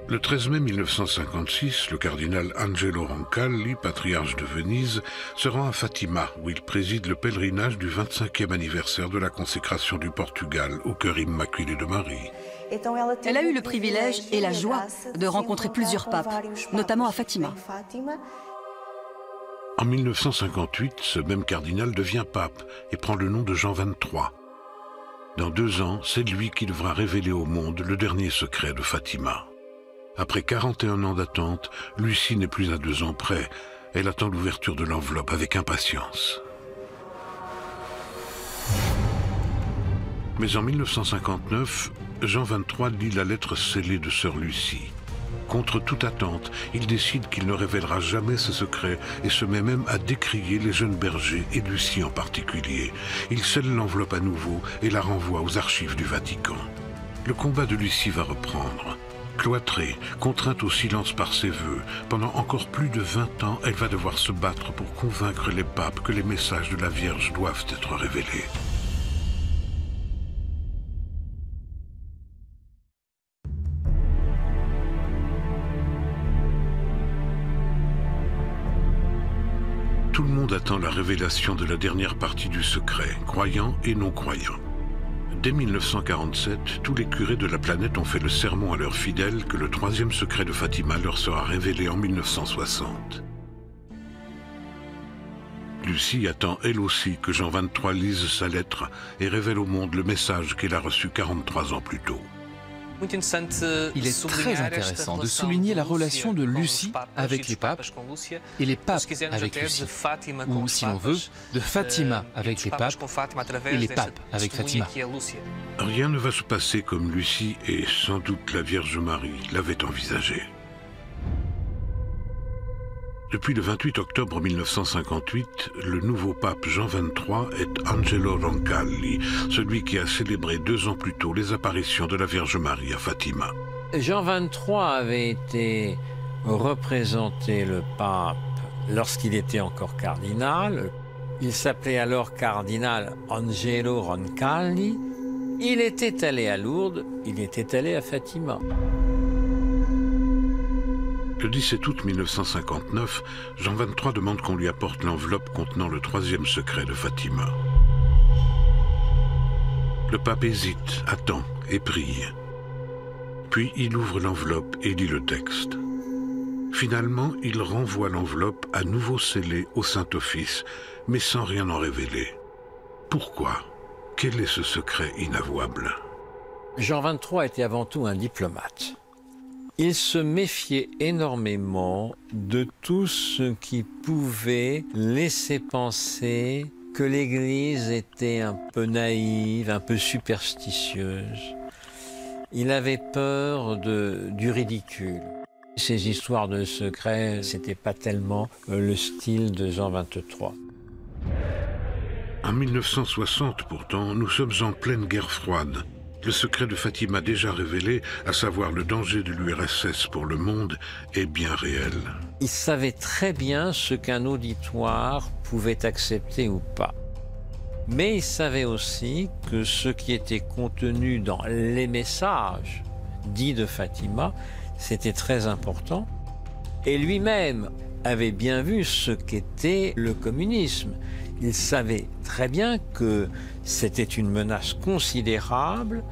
Le 13 mai 1956, le cardinal Angelo Roncalli, patriarche de Venise, se rend à Fatima, où il préside le pèlerinage du 25e anniversaire de la consécration du Portugal au cœur immaculé de Marie. Elle a eu le privilège et la joie de rencontrer plusieurs papes, notamment à Fatima. En 1958, ce même cardinal devient pape et prend le nom de Jean XXIII. Dans 2 ans, c'est lui qui devra révéler au monde le dernier secret de Fatima. Après 41 ans d'attente, Lucie n'est plus à 2 ans près. Elle attend l'ouverture de l'enveloppe avec impatience. Mais en 1959, Jean XXIII lit la lettre scellée de sœur Lucie. Contre toute attente, il décide qu'il ne révélera jamais ce secret et se met même à décrier les jeunes bergers et Lucie en particulier. Il scelle l'enveloppe à nouveau et la renvoie aux archives du Vatican. Le combat de Lucie va reprendre. Cloîtrée, contrainte au silence par ses vœux, pendant encore plus de 20 ans, elle va devoir se battre pour convaincre les papes que les messages de la Vierge doivent être révélés. Tout le monde attend la révélation de la dernière partie du secret, croyants et non-croyants. Dès 1947, tous les curés de la planète ont fait le serment à leurs fidèles que le 3e secret de Fatima leur sera révélé en 1960. Lucie attend elle aussi que Jean XXIII lise sa lettre et révèle au monde le message qu'elle a reçu 43 ans plus tôt. Il est très intéressant de souligner la relation de Lucie avec les papes et les papes avec Lucie, ou si l'on veut, de Fatima avec les papes et les papes avec Fatima. Rien ne va se passer comme Lucie et sans doute la Vierge Marie l'avait envisagé. Depuis le 28 octobre 1958, le nouveau pape Jean XXIII est Angelo Roncalli, celui qui a célébré 2 ans plus tôt les apparitions de la Vierge Marie à Fatima. Jean XXIII avait été représenté le pape lorsqu'il était encore cardinal. Il s'appelait alors cardinal Angelo Roncalli. Il était allé à Lourdes, il était allé à Fatima. Le 17 août 1959, Jean XXIII demande qu'on lui apporte l'enveloppe contenant le troisième secret de Fatima. Le pape hésite, attend et prie. Puis il ouvre l'enveloppe et lit le texte. Finalement, il renvoie l'enveloppe à nouveau scellée au Saint-Office, mais sans rien en révéler. Pourquoi? Quel est ce secret inavouable? Jean XXIII était avant tout un diplomate. Il se méfiait énormément de tout ce qui pouvait laisser penser que l'Église était un peu naïve, un peu superstitieuse. Il avait peur du ridicule. Ces histoires de secrets, c'était pas tellement le style de Jean XXIII. En 1960, pourtant, nous sommes en pleine guerre froide. Le secret de Fatima déjà révélé, à savoir le danger de l'URSS pour le monde, est bien réel. Il savait très bien ce qu'un auditoire pouvait accepter ou pas. Mais il savait aussi que ce qui était contenu dans les messages dits de Fatima, c'était très important. Et lui-même avait bien vu ce qu'était le communisme. Il savait très bien que c'était une menace considérable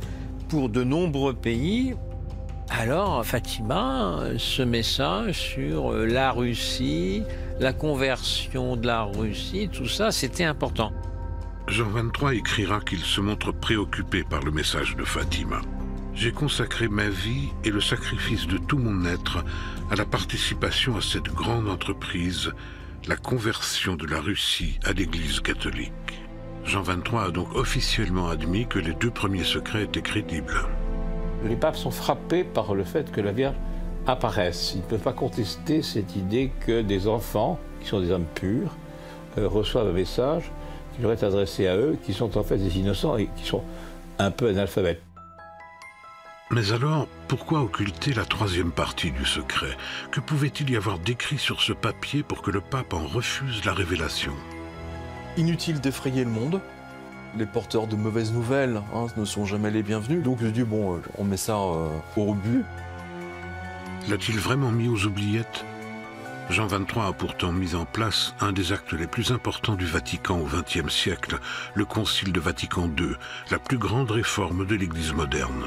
pour de nombreux pays. Alors Fatima, ce message sur la Russie, la conversion de la Russie, tout ça, c'était important. Jean XXIII écrira qu'il se montre préoccupé par le message de Fatima. J'ai consacré ma vie et le sacrifice de tout mon être à la participation à cette grande entreprise, la conversion de la Russie à l'Église catholique. Jean XXIII a donc officiellement admis que les deux premiers secrets étaient crédibles. Les papes sont frappés par le fait que la Vierge apparaisse. Ils ne peuvent pas contester cette idée que des enfants, qui sont des âmes pures, reçoivent un message qui leur est adressé à eux, qui sont en fait des innocents et qui sont un peu analphabètes. Mais alors, pourquoi occulter la troisième partie du secret? Que pouvait-il y avoir d'écrit sur ce papier pour que le pape en refuse la révélation? Inutile d'effrayer le monde. Les porteurs de mauvaises nouvelles ne sont jamais les bienvenus. Donc je dis, bon, on met ça au rebut. L'a-t-il vraiment mis aux oubliettes? Jean XXIII a pourtant mis en place un des actes les plus importants du Vatican au XXe siècle, le Concile de Vatican II, la plus grande réforme de l'Église moderne.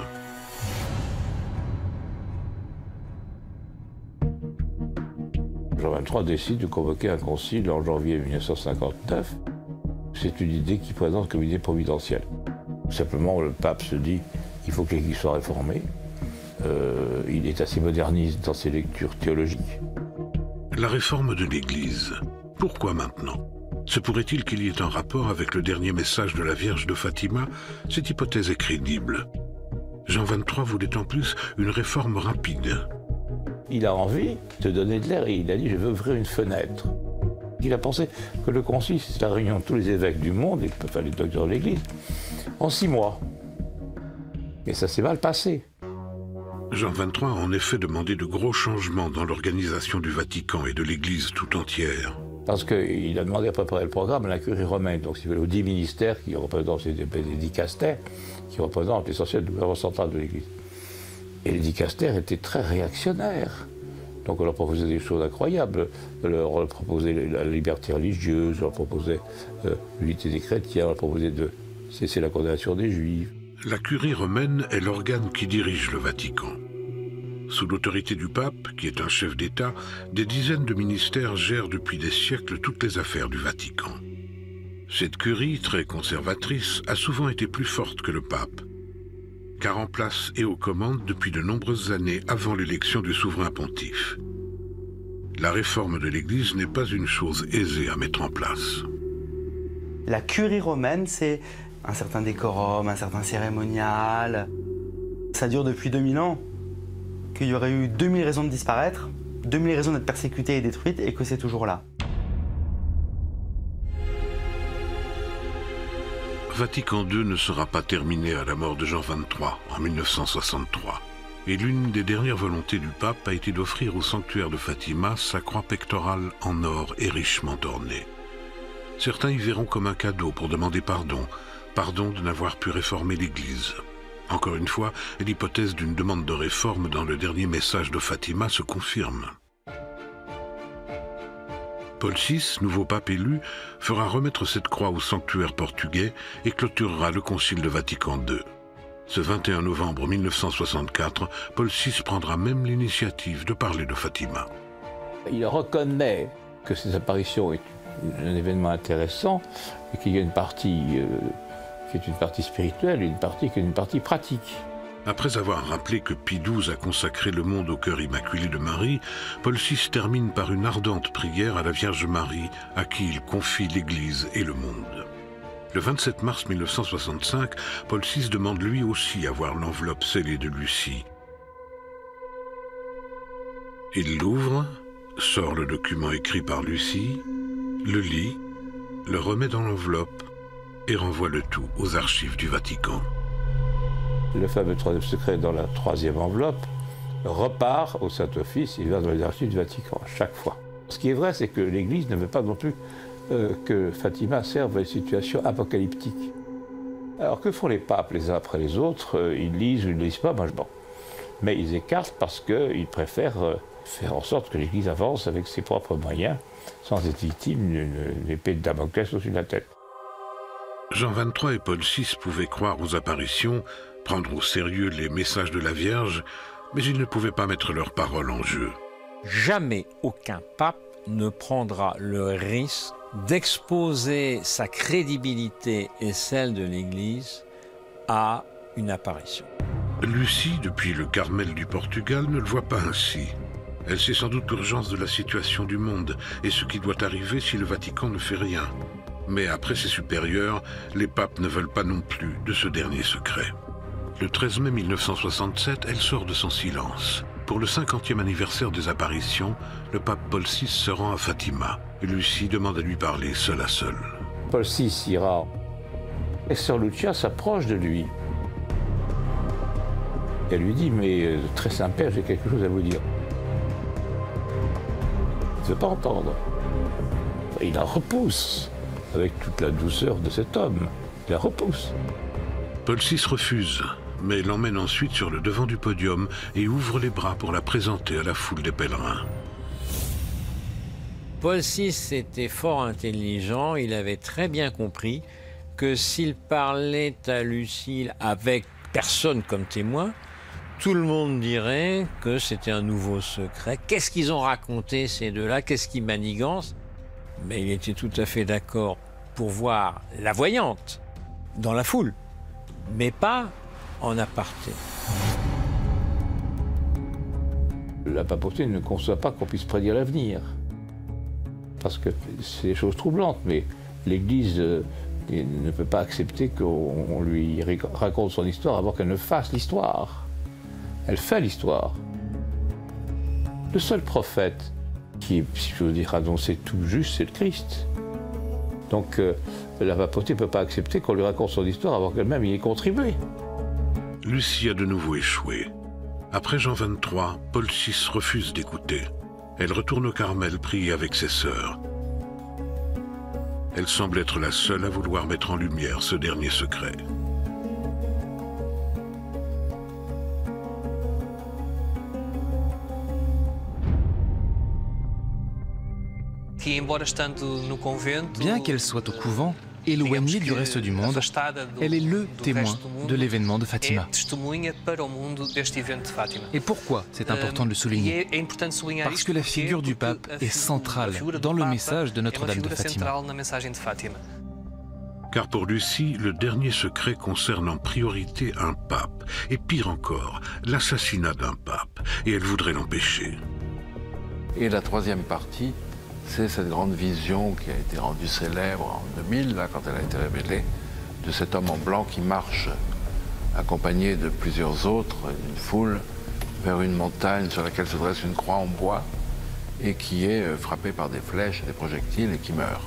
Jean XXIII décide de convoquer un concile en janvier 1959. C'est une idée qu'il présente comme idée providentielle. Simplement, le pape se dit qu'il faut que l'Église soit réformée. Il est assez moderniste dans ses lectures théologiques. La réforme de l'Église, pourquoi maintenant? Se pourrait-il qu'il y ait un rapport avec le dernier message de la Vierge de Fatima? Cette hypothèse est crédible. Jean XXIII voulait en plus une réforme rapide. Il a envie de donner de l'air et il a dit « je veux ouvrir une fenêtre ». Il a pensé que le concile, c'est la réunion de tous les évêques du monde, et enfin les docteurs de l'Église, en 6 mois. Et ça s'est mal passé. Jean XXIII a en effet demandé de gros changements dans l'organisation du Vatican et de l'Église tout entière. Parce qu'il a demandé à préparer le programme à la curie romaine, donc si vous voulez, aux 10 ministères qui représentent les dicastères, qui représentent l'essentiel du gouvernement central de l'Église. Et les dicastères étaient très réactionnaires. Donc on leur proposait des choses incroyables. On leur proposait la liberté religieuse, on leur proposait l'unité des chrétiens, on leur proposait de cesser la condamnation des juifs. La curie romaine est l'organe qui dirige le Vatican. Sous l'autorité du pape, qui est un chef d'État, des dizaines de ministères gèrent depuis des siècles toutes les affaires du Vatican. Cette curie, très conservatrice, a souvent été plus forte que le pape, car en place et aux commandes depuis de nombreuses années avant l'élection du souverain pontife. La réforme de l'Église n'est pas une chose aisée à mettre en place. La curie romaine, c'est un certain décorum, un certain cérémonial. Ça dure depuis 2000 ans. Qu'il y aurait eu 2000 raisons de disparaître, 2000 raisons d'être persécutées et détruites, et que c'est toujours là. Vatican II ne sera pas terminé à la mort de Jean XXIII en 1963. Et l'une des dernières volontés du pape a été d'offrir au sanctuaire de Fatima sa croix pectorale en or et richement ornée. Certains y verront comme un cadeau pour demander pardon de n'avoir pu réformer l'Église. Encore une fois, l'hypothèse d'une demande de réforme dans le dernier message de Fatima se confirme. Paul VI, nouveau pape élu, fera remettre cette croix au sanctuaire portugais et clôturera le Concile de Vatican II. Ce 21 novembre 1964, Paul VI prendra même l'initiative de parler de Fatima. Il reconnaît que ces apparitions est un événement intéressant et qu'il y a une partie qui est une partie spirituelle et une partie qui est une partie pratique. Après avoir rappelé que Pie XII a consacré le monde au cœur immaculé de Marie, Paul VI termine par une ardente prière à la Vierge Marie, à qui il confie l'Église et le monde. Le 27 mars 1965, Paul VI demande lui aussi à voir l'enveloppe scellée de Lucie. Il l'ouvre, sort le document écrit par Lucie, le lit, le remet dans l'enveloppe et renvoie le tout aux archives du Vatican. Le fameux troisième secret dans la troisième enveloppe repart au Saint-Office, il va dans les archives du Vatican, à chaque fois. Ce qui est vrai, c'est que l'Église ne veut pas non plus que Fatima serve à une situation apocalyptique. Alors que font les papes les uns après les autres? Ils lisent ou ils ne lisent pas, bon. Mais ils écartent parce qu'ils préfèrent faire en sorte que l'Église avance avec ses propres moyens, sans être victime d'une épée de Damoclès au-dessus de la tête. Jean XXIII et Paul VI pouvaient croire aux apparitions, prendre au sérieux les messages de la Vierge, mais ils ne pouvaient pas mettre leur parole en jeu. Jamais aucun pape ne prendra le risque d'exposer sa crédibilité et celle de l'Église à une apparition. Lucie, depuis le Carmel du Portugal, ne le voit pas ainsi. Elle sait sans doute l'urgence de la situation du monde et ce qui doit arriver si le Vatican ne fait rien. Mais après ses supérieurs, les papes ne veulent pas non plus de ce dernier secret. Le 13 mai 1967, elle sort de son silence. Pour le 50e anniversaire des apparitions, le pape Paul VI se rend à Fatima. Lucie demande à lui parler seul à seul. Paul VI ira et Sœur Lucia s'approche de lui. Elle lui dit, mais très Saint-Père, j'ai quelque chose à vous dire. Il ne veut pas entendre. Il la repousse, avec toute la douceur de cet homme. Il la repousse. Paul VI refuse, mais l'emmène ensuite sur le devant du podium et ouvre les bras pour la présenter à la foule des pèlerins. Paul VI était fort intelligent, il avait très bien compris que s'il parlait à Lucie avec personne comme témoin, tout le monde dirait que c'était un nouveau secret. Qu'est-ce qu'ils ont raconté ces deux-là? Qu'est-ce qu'ils manigancent? Mais il était tout à fait d'accord pour voir la voyante dans la foule, mais pas en aparté. La papauté ne conçoit pas qu'on puisse prédire l'avenir. Parce que c'est des choses troublantes, mais l'Église ne peut pas accepter qu'on lui raconte son histoire avant qu'elle ne fasse l'histoire. Elle fait l'histoire. Le seul prophète qui, si je veux dire, annoncé tout juste, c'est le Christ. Donc la papauté ne peut pas accepter qu'on lui raconte son histoire avant qu'elle-même y ait contribué. Lucie a de nouveau échoué. Après Jean XXIII, Paul VI refuse d'écouter. Elle retourne au Carmel prier avec ses sœurs. Elle semble être la seule à vouloir mettre en lumière ce dernier secret. Bien qu'elle soit au couvent, éloignée du reste du monde, elle est le témoin de l'événement de Fatima. Et pourquoi c'est important de le souligner? Parce que la figure du pape est centrale dans le message de Notre-Dame de Fatima. Car pour Lucie, le dernier secret concerne en priorité un pape, et pire encore, l'assassinat d'un pape, et elle voudrait l'empêcher. Et la troisième partie, c'est cette grande vision qui a été rendue célèbre en 2000, là, quand elle a été révélée, de cet homme en blanc qui marche, accompagné de plusieurs autres, une foule, vers une montagne sur laquelle se dresse une croix en bois, et qui est frappé par des flèches, des projectiles, et qui meurt.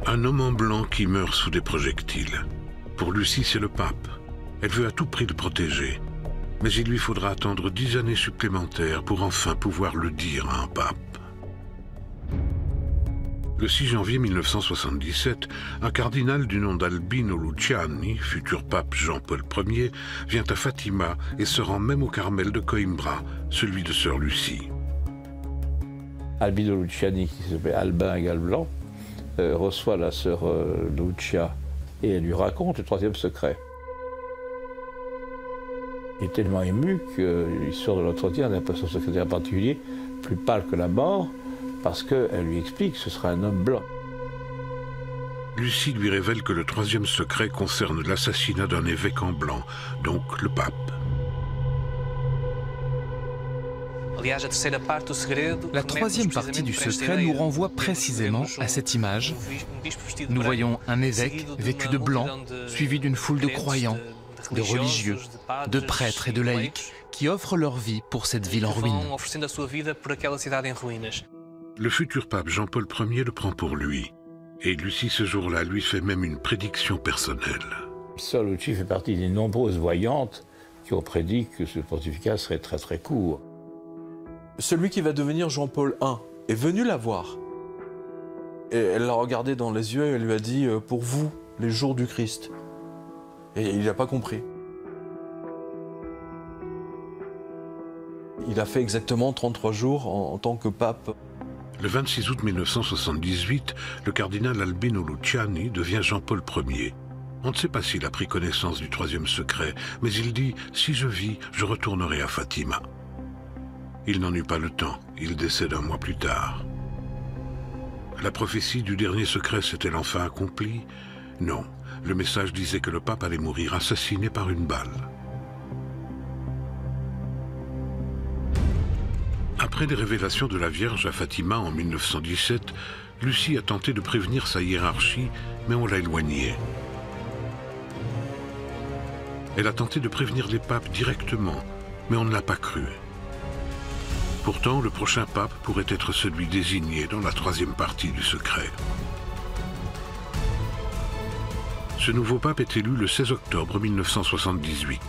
Un homme en blanc qui meurt sous des projectiles. Pour Lucie, c'est le pape. Elle veut à tout prix le protéger. Mais il lui faudra attendre 10 années supplémentaires pour enfin pouvoir le dire à un pape. Le 6 janvier 1977, un cardinal du nom d'Albino Luciani, futur pape Jean-Paul Ier, vient à Fatima et se rend même au Carmel de Coimbra, celui de Sœur Lucie. Albino Luciani, qui s'appelait Albin égal blanc, reçoit la sœur Lucia et elle lui raconte le troisième secret. Il est tellement ému qu'il sort de l'entretien d'un poste secrétaire particulier, plus pâle que la mort, parce qu'elle lui explique que ce sera un homme blanc. Lucie lui révèle que le troisième secret concerne l'assassinat d'un évêque en blanc, donc le pape. La troisième partie du secret nous renvoie précisément à cette image. Nous voyons un évêque vêtu de blanc, suivi d'une foule de croyants, de religieux, de prêtres et de laïcs qui offrent leur vie pour cette ville en ruine. Le futur pape Jean-Paul Ier le prend pour lui. Et Lucie, ce jour-là, lui fait même une prédiction personnelle. Sœur Lucie fait partie des nombreuses voyantes qui ont prédit que ce pontificat serait très très court. Celui qui va devenir Jean-Paul I est venu la voir. Et elle l'a regardé dans les yeux et elle lui a dit « Pour vous, les jours du Christ ». Et il n'a pas compris. Il a fait exactement 33 jours en tant que pape. Le 26 août 1978, le cardinal Albino Luciani devient Jean-Paul Ier. On ne sait pas s'il a pris connaissance du troisième secret, mais il dit « Si je vis, je retournerai à Fatima ». Il n'en eut pas le temps, il décède un mois plus tard. La prophétie du dernier secret s'est-elle enfin accomplie? Non, le message disait que le pape allait mourir assassiné par une balle. Après les révélations de la Vierge à Fatima en 1917, Lucie a tenté de prévenir sa hiérarchie, mais on l'a éloignée. Elle a tenté de prévenir les papes directement, mais on ne l'a pas cru. Pourtant, le prochain pape pourrait être celui désigné dans la troisième partie du secret. Ce nouveau pape est élu le 16 octobre 1978.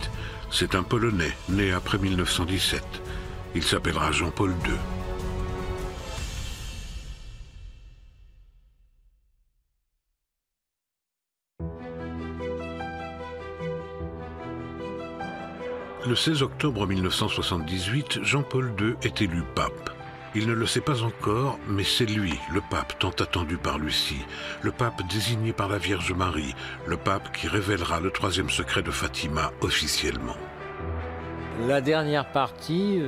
C'est un Polonais, né après 1917. Il s'appellera Jean-Paul II. Le 16 octobre 1978, Jean-Paul II est élu pape. Il ne le sait pas encore, mais c'est lui, le pape tant attendu par Lucie, le pape désigné par la Vierge Marie, le pape qui révélera le troisième secret de Fatima officiellement. La dernière partie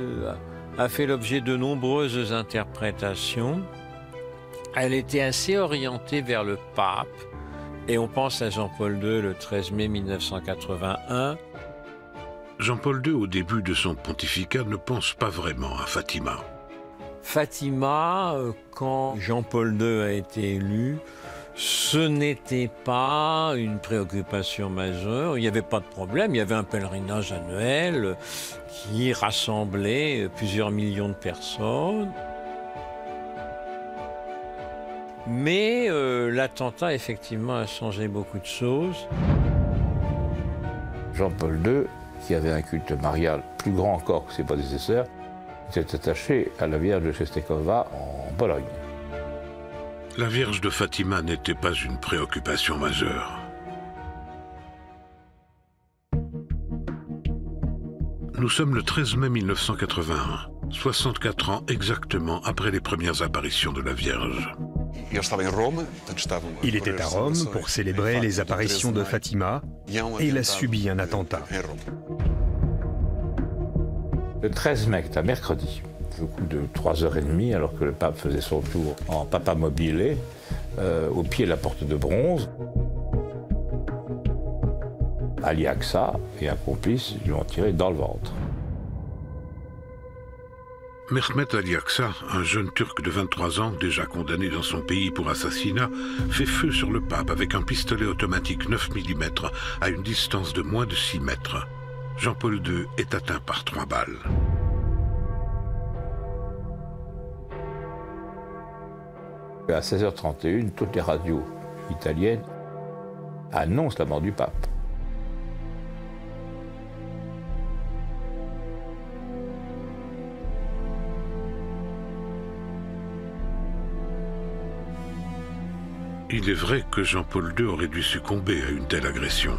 a fait l'objet de nombreuses interprétations. Elle était assez orientée vers le pape, et on pense à Jean-Paul II le 13 mai 1981. Jean-Paul II, au début de son pontificat, ne pense pas vraiment à Fatima. Fatima, quand Jean-Paul II a été élu, ce n'était pas une préoccupation majeure, il n'y avait pas de problème, il y avait un pèlerinage annuel qui rassemblait plusieurs millions de personnes. Mais l'attentat, effectivement, a changé beaucoup de choses. Jean-Paul II, qui avait un culte marial plus grand encore que ses prédécesseurs, s'est attaché à la Vierge de Czestochowa en Pologne. La Vierge de Fatima n'était pas une préoccupation majeure. Nous sommes le 13 mai 1981, 64 ans exactement après les premières apparitions de la Vierge. Il était à Rome pour célébrer les apparitions de Fatima et il a subi un attentat. Le 13 mai, c'est un mercredi, au coup de 3h30, alors que le pape faisait son tour en papa mobilé, au pied de la porte de bronze, Ali Aksa et un complice lui ont tiré dans le ventre. Mehmet Ali Aksa, un jeune Turc de 23 ans, déjà condamné dans son pays pour assassinat, fait feu sur le pape avec un pistolet automatique 9 mm à une distance de moins de 6 mètres. Jean-Paul II est atteint par 3 balles. À 16h31, toutes les radios italiennes annoncent la mort du pape. Il est vrai que Jean-Paul II aurait dû succomber à une telle agression.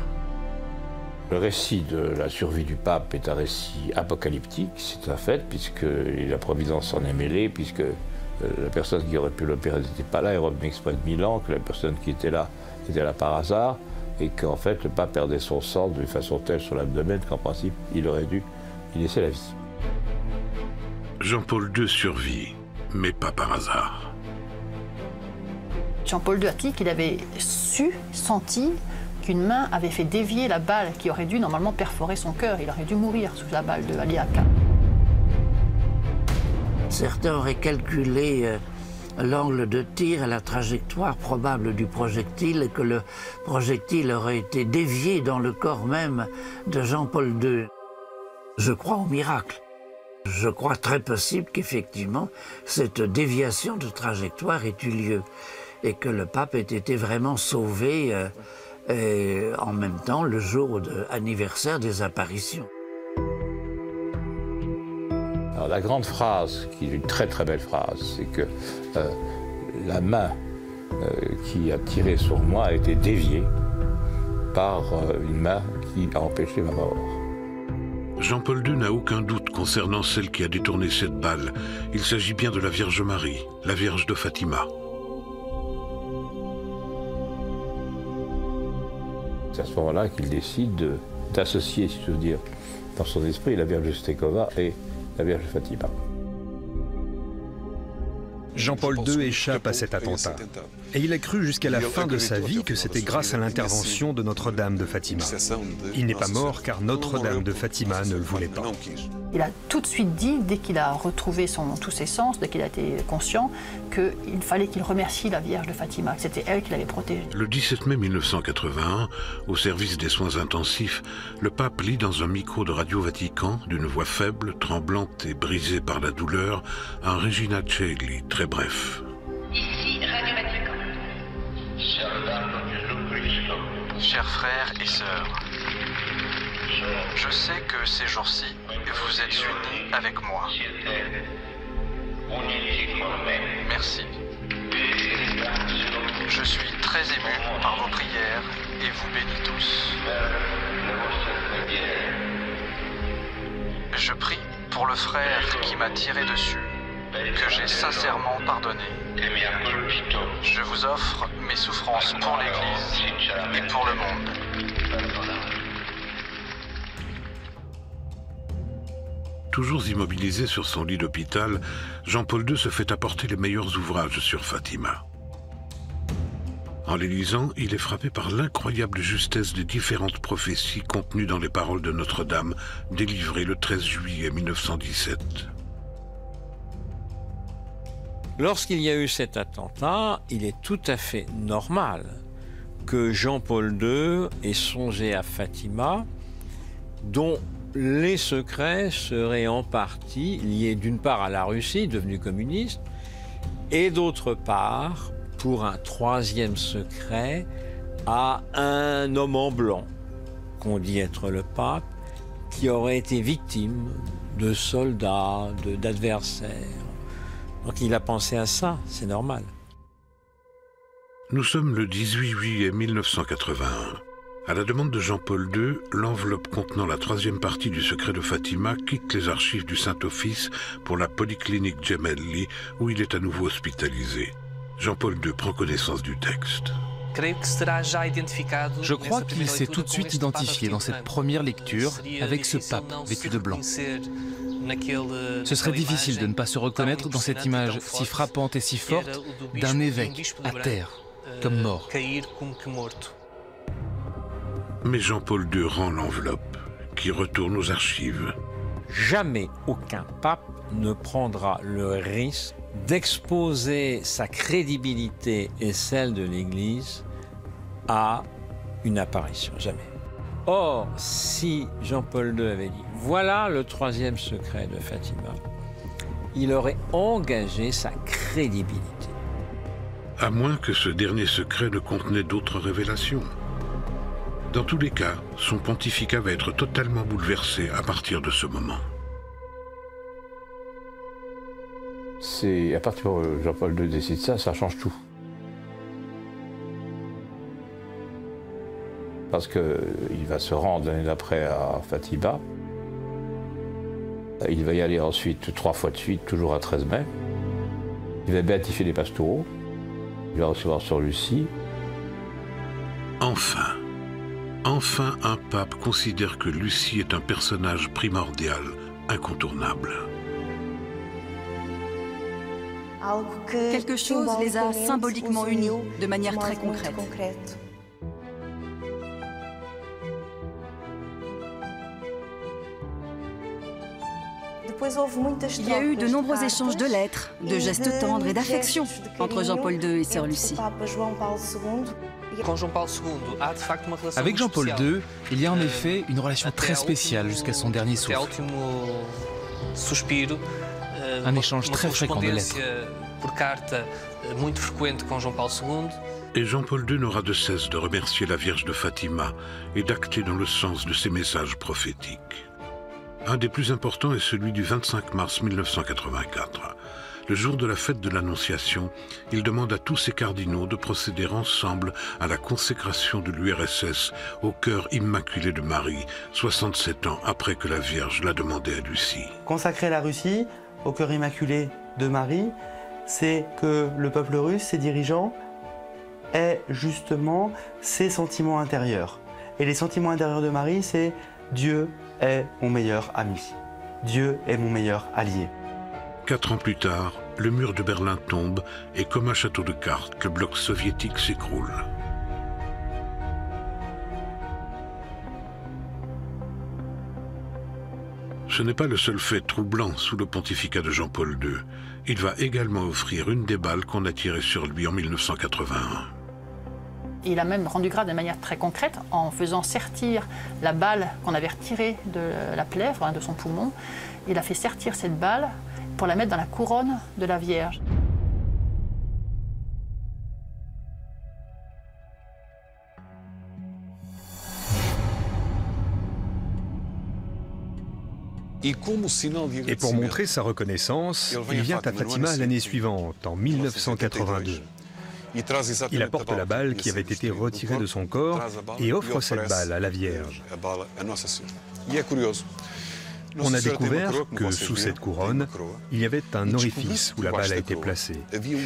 Le récit de la survie du pape est un récit apocalyptique, c'est un fait, puisque la Providence s'en est mêlée, puisqu'il la personne qui aurait pu l'opérer n'était pas là, il revenait exprès de Milan, que la personne qui était là par hasard, et qu'en fait le pape perdait son sang d'une façon telle sur l'abdomen qu'en principe il aurait dû y laisser la vie. Jean-Paul II survit, mais pas par hasard. Jean-Paul II a dit qu'il avait senti qu'une main avait fait dévier la balle qui aurait dû normalement perforer son cœur. Il aurait dû mourir sous la balle de Aliaca. Certains auraient calculé l'angle de tir et la trajectoire probable du projectile et que le projectile aurait été dévié dans le corps même de Jean-Paul II. Je crois au miracle. Je crois très possible qu'effectivement cette déviation de trajectoire ait eu lieu et que le pape ait été vraiment sauvé en même temps le jour de anniversaire des apparitions. Alors, la grande phrase, qui est une très très belle phrase, c'est que la main qui a tiré sur moi a été déviée par une main qui a empêché ma mort. Jean-Paul II n'a aucun doute concernant celle qui a détourné cette balle. Il s'agit bien de la Vierge Marie, la Vierge de Fatima. C'est à ce moment-là qu'il décide d'associer, si je veux dire, dans son esprit, la Vierge Stekova et la Vierge Fatima. Jean-Paul II échappe à cet attentat. Et il a cru jusqu'à la fin de sa vie que c'était grâce à l'intervention de Notre-Dame de Fatima. Il n'est pas mort car Notre-Dame de Fatima ne le voulait pas. Il a tout de suite dit, dès qu'il a retrouvé tous ses sens, dès qu'il a été conscient, qu'il fallait qu'il remercie la Vierge de Fatima, que c'était elle qui l'avait protégé. Le 17 mai 1981, au service des soins intensifs, le pape lit dans un micro de Radio Vatican, d'une voix faible, tremblante et brisée par la douleur, un Regina Coeli très bref. Ici Radio Vatican. Chers frères et sœurs, je sais que ces jours-ci, vous êtes unis avec moi. Merci. Je suis très ému par vos prières et vous bénis tous. Je prie pour le frère qui m'a tiré dessus, que j'ai sincèrement pardonné. Je vous offre mes souffrances pour l'Église et pour le monde. Toujours immobilisé sur son lit d'hôpital, Jean-Paul II se fait apporter les meilleurs ouvrages sur Fatima. En les lisant, il est frappé par l'incroyable justesse des différentes prophéties contenues dans les paroles de Notre-Dame, délivrées le 13 juillet 1917. Lorsqu'il y a eu cet attentat, il est tout à fait normal que Jean-Paul II ait songé à Fatima, dont les secrets seraient en partie liés d'une part à la Russie, devenue communiste, et d'autre part, pour un troisième secret, à un homme en blanc, qu'on dit être le pape, qui aurait été victime de soldats, d'adversaires. Donc il a pensé à ça, c'est normal. Nous sommes le 18 juillet 1981. À la demande de Jean-Paul II, l'enveloppe contenant la troisième partie du secret de Fatima quitte les archives du Saint-Office pour la polyclinique Gemelli, où il est à nouveau hospitalisé. Jean-Paul II prend connaissance du texte. Je crois qu'il s'est tout de suite identifié dans cette première lecture avec ce pape vêtu de blanc. Ce serait difficile de ne pas se reconnaître dans cette image si frappante et si forte d'un évêque à terre, comme mort. Mais Jean-Paul II rend l'enveloppe, qui retourne aux archives. Jamais aucun pape ne prendra le risque d'exposer sa crédibilité et celle de l'Église à une apparition, jamais. Or, si Jean-Paul II avait dit « Voilà le troisième secret de Fatima », il aurait engagé sa crédibilité. À moins que ce dernier secret ne contenait d'autres révélations. Dans tous les cas, son pontificat va être totalement bouleversé à partir de ce moment. C'est à partir où Jean-Paul II décide ça, ça change tout. Parce qu'il va se rendre l'année d'après à Fatima. Il va y aller ensuite 3 fois de suite, toujours à 13 mai. Il va béatifier les pastoraux. Il va recevoir Sœur Lucie. Enfin un pape considère que Lucie est un personnage primordial, incontournable. Quelque chose les a symboliquement unis de manière très concrète. Il y a eu de nombreux échanges de lettres, de gestes tendres et d'affection entre Jean-Paul II et Sœur Lucie. Avec Jean-Paul II, il y a en effet une relation très spéciale jusqu'à son dernier souffle. Un échange très fréquent de lettres. Et Jean-Paul II n'aura de cesse de remercier la Vierge de Fatima et d'acter dans le sens de ses messages prophétiques. Un des plus importants est celui du 25 mars 1984. Le jour de la fête de l'Annonciation, il demande à tous ses cardinaux de procéder ensemble à la consécration de l'URSS au cœur immaculé de Marie, 67 ans après que la Vierge l'a demandé à Lucie. Consacrer la Russie au cœur immaculé de Marie, c'est que le peuple russe, ses dirigeants, aient justement ses sentiments intérieurs. Et les sentiments intérieurs de Marie, c'est Dieu est mon meilleur ami. Dieu est mon meilleur allié. 4 ans plus tard, le mur de Berlin tombe et comme un château de cartes, le bloc soviétique s'écroule. Ce n'est pas le seul fait troublant sous le pontificat de Jean-Paul II. Il va également offrir une des balles qu'on a tirées sur lui en 1981. Il a même rendu grâce de manière très concrète en faisant sertir la balle qu'on avait retirée de la plaie, de son poumon. Il a fait sertir cette balle pour la mettre dans la couronne de la Vierge. Et pour montrer sa reconnaissance, il vient à Fatima l'année suivante, en 1982. Il apporte la balle qui avait été retirée de son corps et offre cette balle à la Vierge. On a découvert que sous cette couronne, il y avait un orifice où la balle a été placée,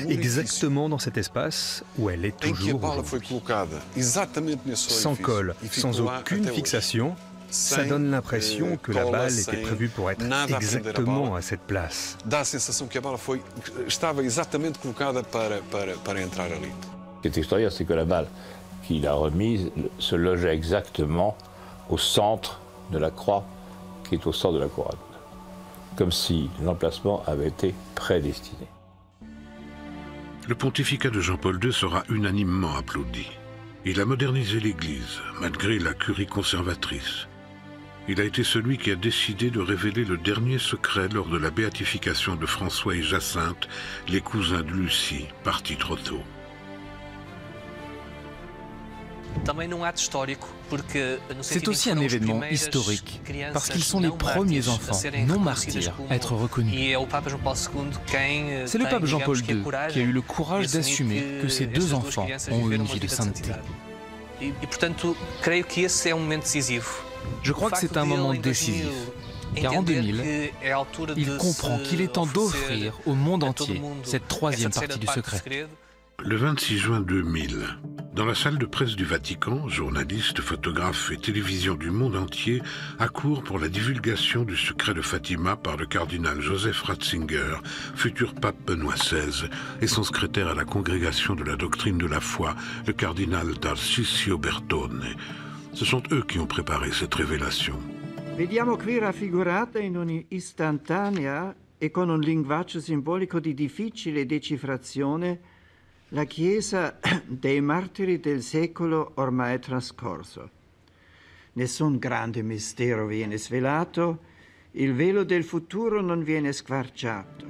exactement dans cet espace où elle est toujours aujourd'hui. Sans colle, sans aucune fixation, ça donne l'impression que la balle était prévue pour être exactement à cette place. Ce qui est extraordinaire, c'est que la balle qu'il a remise se logeait exactement au centre de la croix qui est au centre de la couronne, comme si l'emplacement avait été prédestiné. Le pontificat de Jean-Paul II sera unanimement applaudi. Il a modernisé l'Église, malgré la curie conservatrice. Il a été celui qui a décidé de révéler le dernier secret lors de la béatification de François et Jacinthe, les cousins de Lucie, partis trop tôt. C'est aussi un événement historique, parce qu'ils sont les premiers enfants non martyrs à être reconnus. C'est le pape Jean-Paul II qui a eu le courage d'assumer que ces deux enfants ont eu une vie de sainteté. Je crois que c'est un moment décisif, car en 2000, il comprend qu'il est temps d'offrir au monde entier cette troisième partie du secret. Le 26 juin 2000, dans la salle de presse du Vatican, journalistes, photographes et télévisions du monde entier accourent pour la divulgation du secret de Fatima par le cardinal Joseph Ratzinger, futur pape Benoît XVI, et son secrétaire à la congrégation de la doctrine de la foi, le cardinal Tarcisio Bertone. Ce sont eux qui ont préparé cette révélation. Vediamo qui raffigurata in un'istantanea e con un linguaggio simbolico di difficile decifrazione la Chiesa dei martiri del secolo ormai trascorso. Nessun grande mistero viene svelato, il velo del futuro non viene squarciato.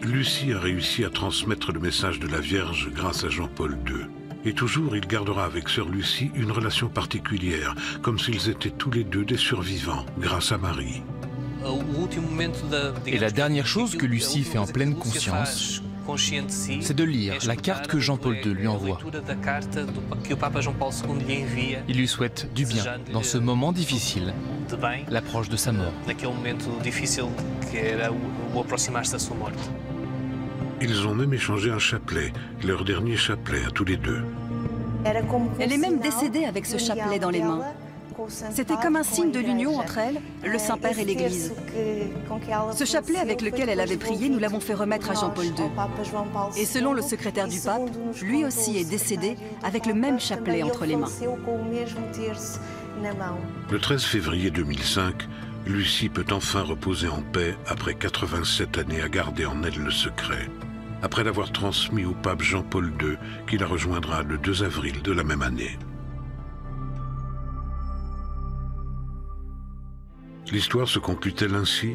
Lucie a réussi à transmettre le message de la Vierge grâce à Jean-Paul II. Et toujours, il gardera avec Sœur Lucie une relation particulière, comme s'ils étaient tous les deux des survivants, grâce à Marie. Et la dernière chose que Lucie fait en pleine conscience, c'est de lire la carte que Jean-Paul II lui envoie. Il lui souhaite du bien dans ce moment difficile, l'approche de sa mort. Ils ont même échangé un chapelet, leur dernier chapelet à tous les deux. Elle est même décédée avec ce chapelet dans les mains. C'était comme un signe de l'union entre elle, le Saint-Père et l'Église. Ce chapelet avec lequel elle avait prié, nous l'avons fait remettre à Jean-Paul II. Et selon le secrétaire du pape, lui aussi est décédé avec le même chapelet entre les mains. Le 13 février 2005, Lucie peut enfin reposer en paix après 87 années à garder en elle le secret, après l'avoir transmis au pape Jean-Paul II, qui la rejoindra le 2 avril de la même année. L'histoire se conclut-elle ainsi?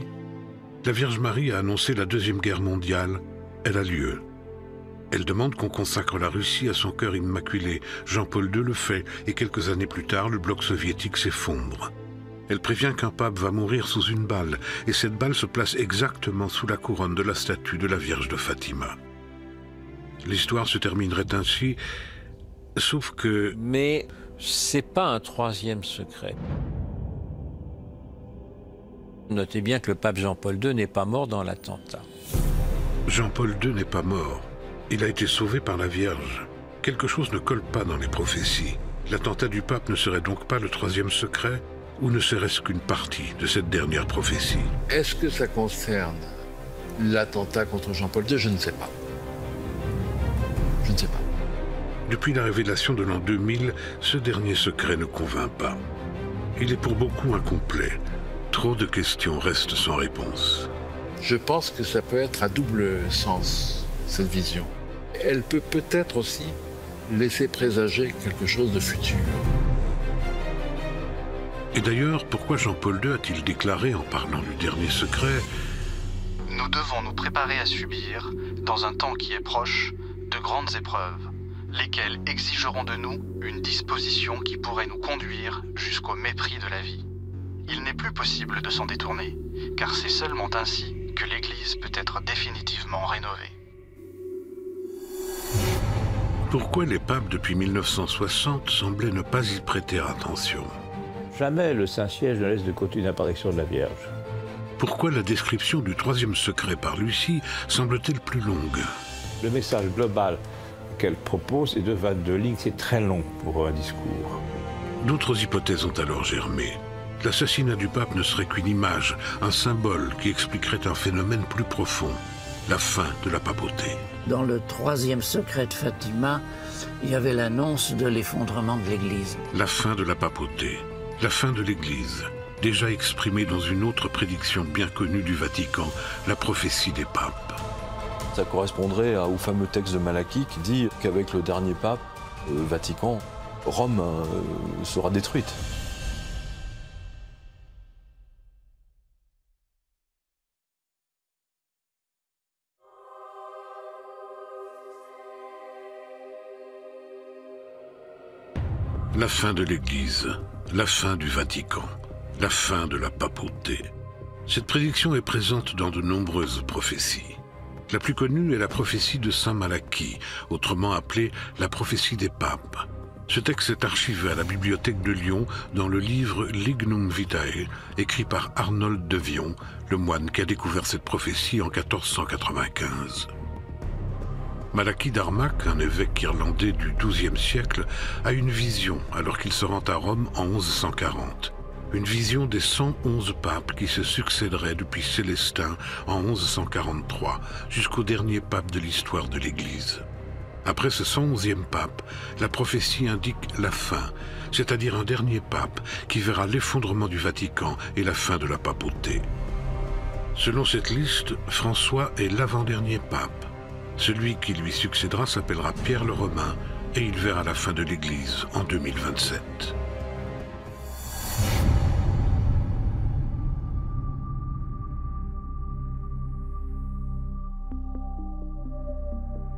La Vierge Marie a annoncé la Deuxième Guerre mondiale. Elle a lieu. Elle demande qu'on consacre la Russie à son cœur immaculé. Jean-Paul II le fait, et quelques années plus tard, le bloc soviétique s'effondre. Elle prévient qu'un pape va mourir sous une balle, et cette balle se place exactement sous la couronne de la statue de la Vierge de Fatima. L'histoire se terminerait ainsi, sauf que... Mais c'est pas un troisième secret. Notez bien que le pape Jean-Paul II n'est pas mort dans l'attentat. Jean-Paul II n'est pas mort. Il a été sauvé par la Vierge. Quelque chose ne colle pas dans les prophéties. L'attentat du pape ne serait donc pas le troisième secret, ou ne serait-ce qu'une partie de cette dernière prophétie? Est-ce que ça concerne l'attentat contre Jean-Paul II? Je ne sais pas. Je ne sais pas. Depuis la révélation de l'an 2000, ce dernier secret ne convainc pas. Il est pour beaucoup incomplet. Trop de questions restent sans réponse. Je pense que ça peut être à double sens, cette vision. Elle peut peut-être aussi laisser présager quelque chose de futur. Et d'ailleurs, pourquoi Jean-Paul II a-t-il déclaré, en parlant du dernier secret, « Nous devons nous préparer à subir, dans un temps qui est proche, de grandes épreuves, lesquelles exigeront de nous une disposition qui pourrait nous conduire jusqu'au mépris de la vie. Il n'est plus possible de s'en détourner, car c'est seulement ainsi que l'Église peut être définitivement rénovée. » Pourquoi les papes depuis 1960 semblaient ne pas y prêter attention? Jamais le Saint-Siège ne laisse de côté une apparition de la Vierge. Pourquoi la description du troisième secret par Lucie semble-t-elle plus longue? Le message global qu'elle propose est de 22 lignes, c'est très long pour un discours. D'autres hypothèses ont alors germé. L'assassinat du pape ne serait qu'une image, un symbole qui expliquerait un phénomène plus profond, la fin de la papauté. Dans le troisième secret de Fatima, il y avait l'annonce de l'effondrement de l'Église. La fin de la papauté, la fin de l'Église, déjà exprimée dans une autre prédiction bien connue du Vatican, la prophétie des papes. Ça correspondrait au fameux texte de Malachie qui dit qu'avec le dernier pape, Vatican, Rome sera détruite. La fin de l'Église, la fin du Vatican, la fin de la papauté. Cette prédiction est présente dans de nombreuses prophéties. La plus connue est la prophétie de Saint Malachie, autrement appelée la prophétie des papes. Ce texte est archivé à la bibliothèque de Lyon dans le livre Lignum Vitae, écrit par Arnold de Vion, le moine qui a découvert cette prophétie en 1495. Malachie d'Armagh, un évêque irlandais du XIIe siècle, a une vision alors qu'il se rend à Rome en 1140. Une vision des 111 papes qui se succéderaient depuis Célestin en 1143 jusqu'au dernier pape de l'histoire de l'Église. Après ce 111e pape, la prophétie indique la fin, c'est-à-dire un dernier pape qui verra l'effondrement du Vatican et la fin de la papauté. Selon cette liste, François est l'avant-dernier pape. Celui qui lui succédera s'appellera Pierre le Romain et il verra la fin de l'Église en 2027.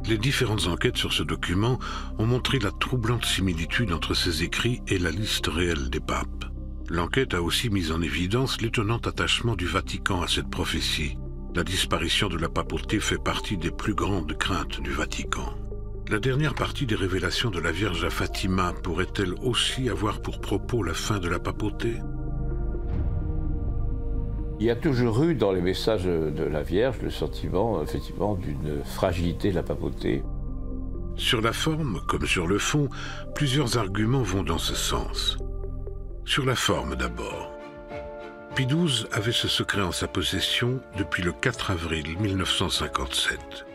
Les différentes enquêtes sur ce document ont montré la troublante similitude entre ces écrits et la liste réelle des papes. L'enquête a aussi mis en évidence l'étonnant attachement du Vatican à cette prophétie. La disparition de la papauté fait partie des plus grandes craintes du Vatican. La dernière partie des révélations de la Vierge à Fatima pourrait-elle aussi avoir pour propos la fin de la papauté? Il y a toujours eu dans les messages de la Vierge le sentiment, effectivement, d'une fragilité de la papauté. Sur la forme, comme sur le fond, plusieurs arguments vont dans ce sens. Sur la forme d'abord. Pie XII avait ce secret en sa possession depuis le 4 avril 1957.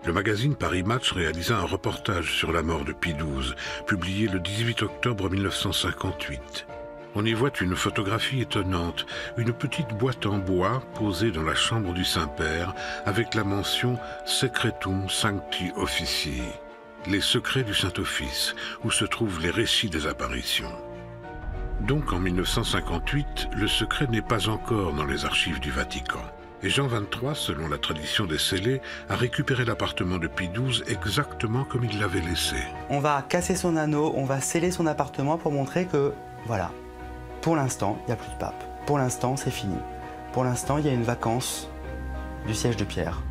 Le magazine Paris Match réalisa un reportage sur la mort de Pie XII, publié le 18 octobre 1958. On y voit une photographie étonnante, une petite boîte en bois posée dans la chambre du Saint-Père avec la mention « Secretum Sancti Officii », les secrets du Saint-Office, où se trouvent les récits des apparitions. Donc en 1958, le secret n'est pas encore dans les archives du Vatican. Et Jean XXIII, selon la tradition des scellés, a récupéré l'appartement de Pie XII exactement comme il l'avait laissé. On va casser son anneau, on va sceller son appartement pour montrer que, voilà, pour l'instant, il n'y a plus de pape. Pour l'instant, c'est fini. Pour l'instant, il y a une vacance du siège de Pierre.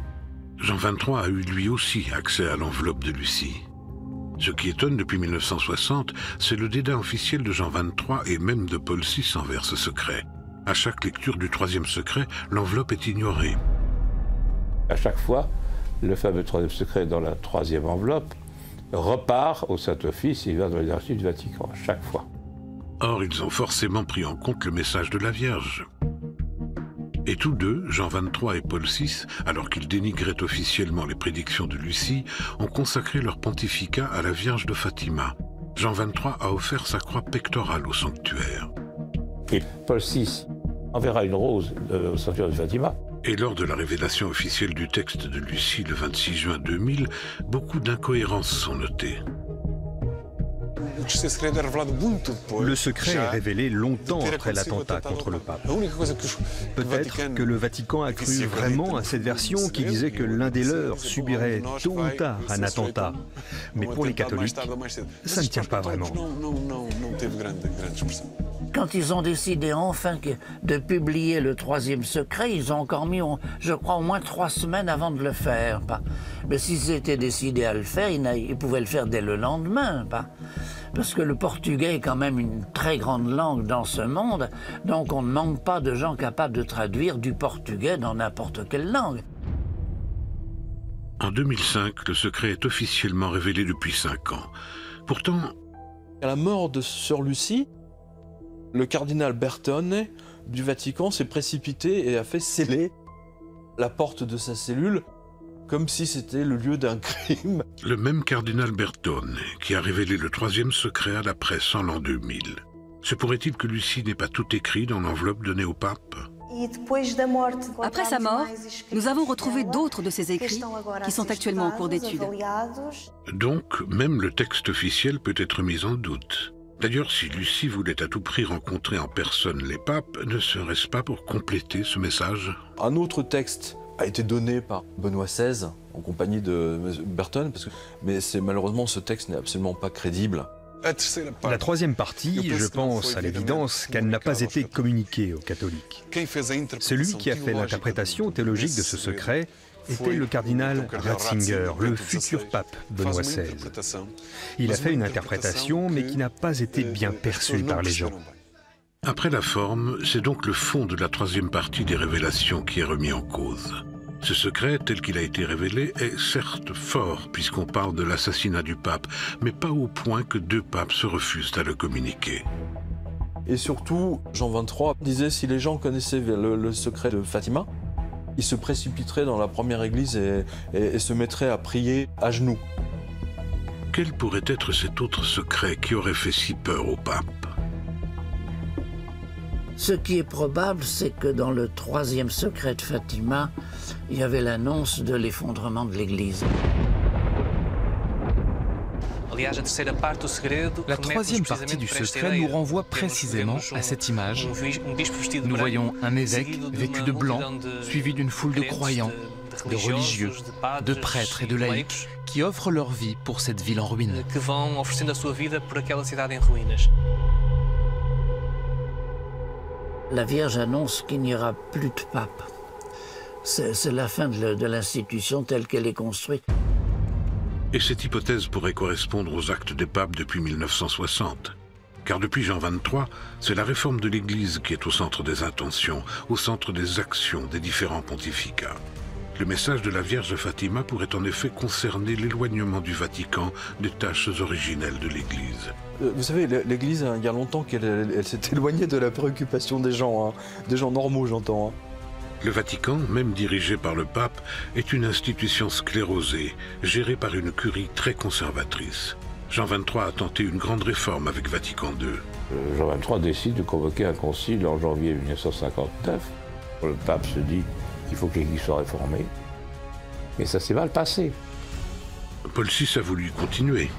Jean XXIII a eu lui aussi accès à l'enveloppe de Lucie. Ce qui étonne depuis 1960, c'est le dédain officiel de Jean XXIII et même de Paul VI envers ce secret. À chaque lecture du troisième secret, l'enveloppe est ignorée. À chaque fois, le fameux troisième secret dans la troisième enveloppe repart au Saint-Office et va dans les archives du Vatican, à chaque fois. Or, ils ont forcément pris en compte le message de la Vierge. Et tous deux, Jean XXIII et Paul VI, alors qu'ils dénigraient officiellement les prédictions de Lucie, ont consacré leur pontificat à la Vierge de Fatima. Jean XXIII a offert sa croix pectorale au sanctuaire. Et Paul VI enverra une rose au sanctuaire de Fatima. Et lors de la révélation officielle du texte de Lucie le 26 juin 2000, beaucoup d'incohérences sont notées. Le secret est révélé longtemps après l'attentat contre le pape. Peut-être que le Vatican a cru vraiment à cette version qui disait que l'un des leurs subirait tôt ou tard un attentat. Mais pour les catholiques, ça ne tient pas vraiment. Quand ils ont décidé enfin de publier le troisième secret, ils ont encore mis, je crois, au moins 3 semaines avant de le faire. Mais s'ils étaient décidés à le faire, ils pouvaient le faire dès le lendemain. Parce que le portugais est quand même une très grande langue dans ce monde, donc on ne manque pas de gens capables de traduire du portugais dans n'importe quelle langue. En 2005, le secret est officiellement révélé depuis 5 ans. Pourtant, à la mort de Sœur Lucie, le cardinal Bertone du Vatican s'est précipité et a fait sceller la porte de sa cellule comme si c'était le lieu d'un crime. Le même cardinal Bertone qui a révélé le troisième secret à la presse en l'an 2000. Se pourrait-il que Lucie n'ait pas tout écrit dans l'enveloppe donnée au pape? Après sa mort, nous avons retrouvé d'autres de ses écrits qui sont actuellement en cours d'étude. Donc, même le texte officiel peut être mis en doute. D'ailleurs, si Lucie voulait à tout prix rencontrer en personne les papes, ne serait-ce pas pour compléter ce message? Un autre texte a été donné par Benoît XVI en compagnie de Bertone, mais malheureusement ce texte n'est absolument pas crédible. La troisième partie, je pense à l'évidence qu'elle n'a pas été communiquée aux catholiques. Celui qui a fait l'interprétation théologique de ce secret était le cardinal Ratzinger, le futur pape Benoît XVI. Il a fait une interprétation, mais qui n'a pas été bien perçue par les gens. Après la forme, c'est donc le fond de la troisième partie des révélations qui est remis en cause. Ce secret, tel qu'il a été révélé, est certes fort, puisqu'on parle de l'assassinat du pape, mais pas au point que 2 papes se refusent à le communiquer. Et surtout, Jean XXIII disait si les gens connaissaient le secret de Fatima, ils se précipiteraient dans la première église et se mettraient à prier à genoux. Quel pourrait être cet autre secret qui aurait fait si peur au pape? Ce qui est probable, c'est que dans le troisième secret de Fatima, il y avait l'annonce de l'effondrement de l'Église. La troisième partie du secret nous renvoie précisément à cette image. Nous voyons un évêque vêtu de blanc, suivi d'une foule de croyants, de religieux, de prêtres et de laïcs qui offrent leur vie pour cette ville en ruine. La Vierge annonce qu'il n'y aura plus de pape. C'est la fin de l'institution telle qu'elle est construite. Et cette hypothèse pourrait correspondre aux actes des papes depuis 1960. Car depuis Jean XXIII, c'est la réforme de l'Église qui est au centre des intentions, au centre des actions des différents pontificats. Le message de la Vierge Fatima pourrait en effet concerner l'éloignement du Vatican des tâches originelles de l'Église. Vous savez, l'Église, il y a longtemps qu'elle s'est éloignée de la préoccupation des gens normaux, j'entends. Le Vatican, même dirigé par le pape, est une institution sclérosée, gérée par une curie très conservatrice. Jean XXIII a tenté une grande réforme avec Vatican II. Jean XXIII décide de convoquer un concile en janvier 1959. Le pape se dit qu'il faut que l'Église soit réformée. Mais ça s'est mal passé. Paul VI a voulu continuer.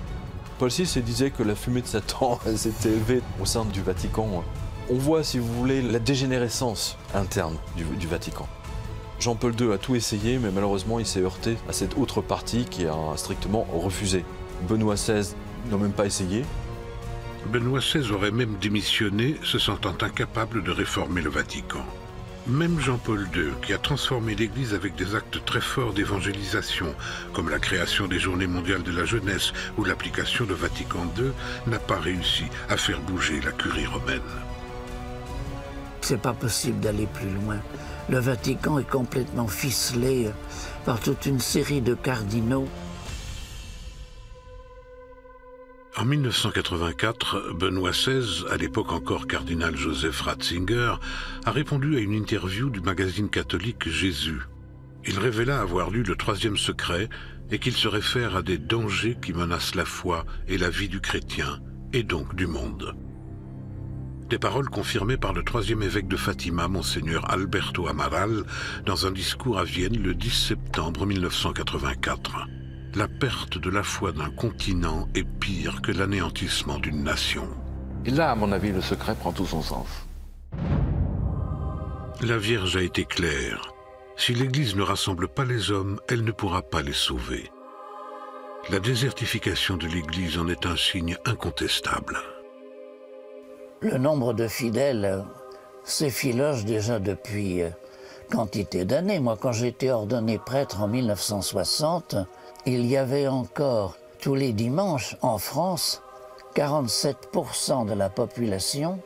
Paul VI disait que la fumée de Satan s'était élevée au sein du Vatican. On voit, si vous voulez, la dégénérescence interne du Vatican. Jean-Paul II a tout essayé, mais malheureusement, il s'est heurté à cette autre partie qui a strictement refusé. Benoît XVI n'a même pas essayé. Benoît XVI aurait même démissionné, se sentant incapable de réformer le Vatican. Même Jean-Paul II, qui a transformé l'Église avec des actes très forts d'évangélisation, comme la création des Journées mondiales de la jeunesse ou l'application de Vatican II, n'a pas réussi à faire bouger la curie romaine. C'est pas possible d'aller plus loin. Le Vatican est complètement ficelé par toute une série de cardinaux. En 1984, Benoît XVI, à l'époque encore cardinal Joseph Ratzinger, a répondu à une interview du magazine catholique Jésus. Il révéla avoir lu le Troisième Secret et qu'il se réfère à des dangers qui menacent la foi et la vie du chrétien, et donc du monde. Des paroles confirmées par le troisième évêque de Fatima, Monseigneur Alberto Amaral, dans un discours à Vienne le 10 septembre 1984. La perte de la foi d'un continent est pire que l'anéantissement d'une nation. Et là, à mon avis, le secret prend tout son sens. La Vierge a été claire. Si l'Église ne rassemble pas les hommes, elle ne pourra pas les sauver. La désertification de l'Église en est un signe incontestable. Le nombre de fidèles s'effiloche déjà depuis quantité d'années. Moi, quand j'ai été ordonné prêtre en 1960, il y avait encore tous les dimanches en France 47% de la population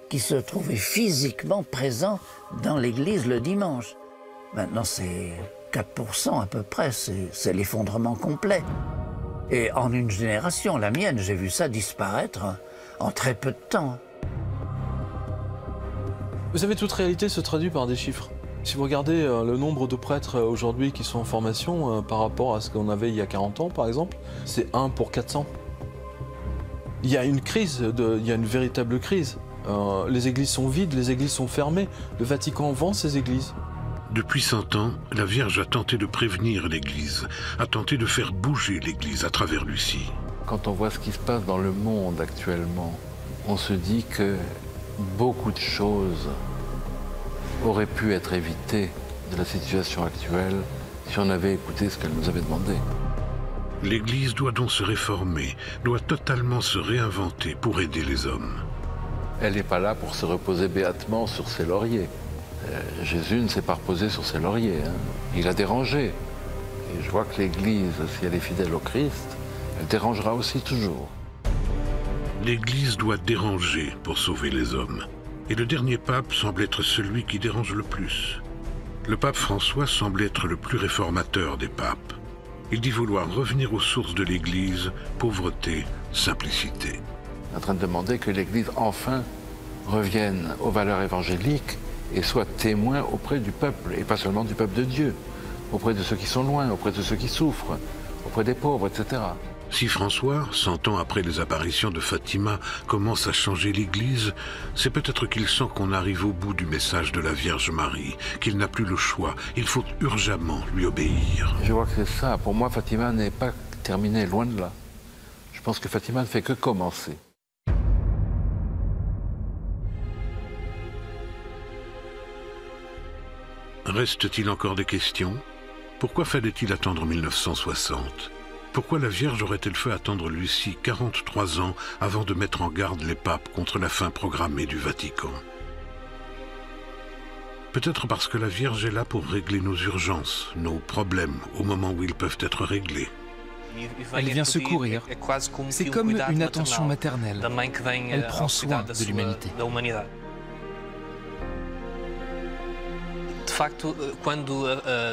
qui se trouvait physiquement présent dans l'église le dimanche. Maintenant, c'est 4% à peu près, c'est l'effondrement complet. Et en une génération, la mienne, j'ai vu ça disparaître en très peu de temps. Vous savez, toute réalité se traduit par des chiffres. Si vous regardez le nombre de prêtres aujourd'hui qui sont en formation par rapport à ce qu'on avait il y a 40 ans, par exemple, c'est 1 pour 400. Il y a une crise, il y a une véritable crise. Les églises sont vides, les églises sont fermées. Le Vatican vend ses églises. Depuis 100 ans, la Vierge a tenté de prévenir l'Église, a tenté de faire bouger l'Église à travers Lucie. Quand on voit ce qui se passe dans le monde actuellement, on se dit que beaucoup de choses auraient pu être évitées de la situation actuelle si on avait écouté ce qu'elle nous avait demandé. L'Église doit donc se réformer, doit totalement se réinventer pour aider les hommes. Elle n'est pas là pour se reposer béatement sur ses lauriers. Jésus ne s'est pas reposé sur ses lauriers, hein. Il a dérangé. Et je vois que l'Église, si elle est fidèle au Christ, elle dérangera aussi toujours. L'Église doit déranger pour sauver les hommes. Et le dernier pape semble être celui qui dérange le plus. Le pape François semble être le plus réformateur des papes. Il dit vouloir revenir aux sources de l'Église, pauvreté, simplicité. Il est en train de demander que l'Église, enfin, revienne aux valeurs évangéliques et soit témoin auprès du peuple, et pas seulement du peuple de Dieu, auprès de ceux qui sont loin, auprès de ceux qui souffrent, auprès des pauvres, etc. Si François, 100 ans après les apparitions de Fatima, commence à changer l'Église, c'est peut-être qu'il sent qu'on arrive au bout du message de la Vierge Marie, qu'il n'a plus le choix, il faut urgemment lui obéir. Je vois que c'est ça. Pour moi, Fatima n'est pas terminée, loin de là. Je pense que Fatima ne fait que commencer. Reste-t-il encore des questions? Pourquoi fallait-il attendre 1960? Pourquoi la Vierge aurait-elle fait attendre Lucie 43 ans avant de mettre en garde les papes contre la fin programmée du Vatican? Peut-être parce que la Vierge est là pour régler nos urgences, nos problèmes, au moment où ils peuvent être réglés. Elle vient secourir. C'est comme une attention maternelle. Elle prend soin de l'humanité.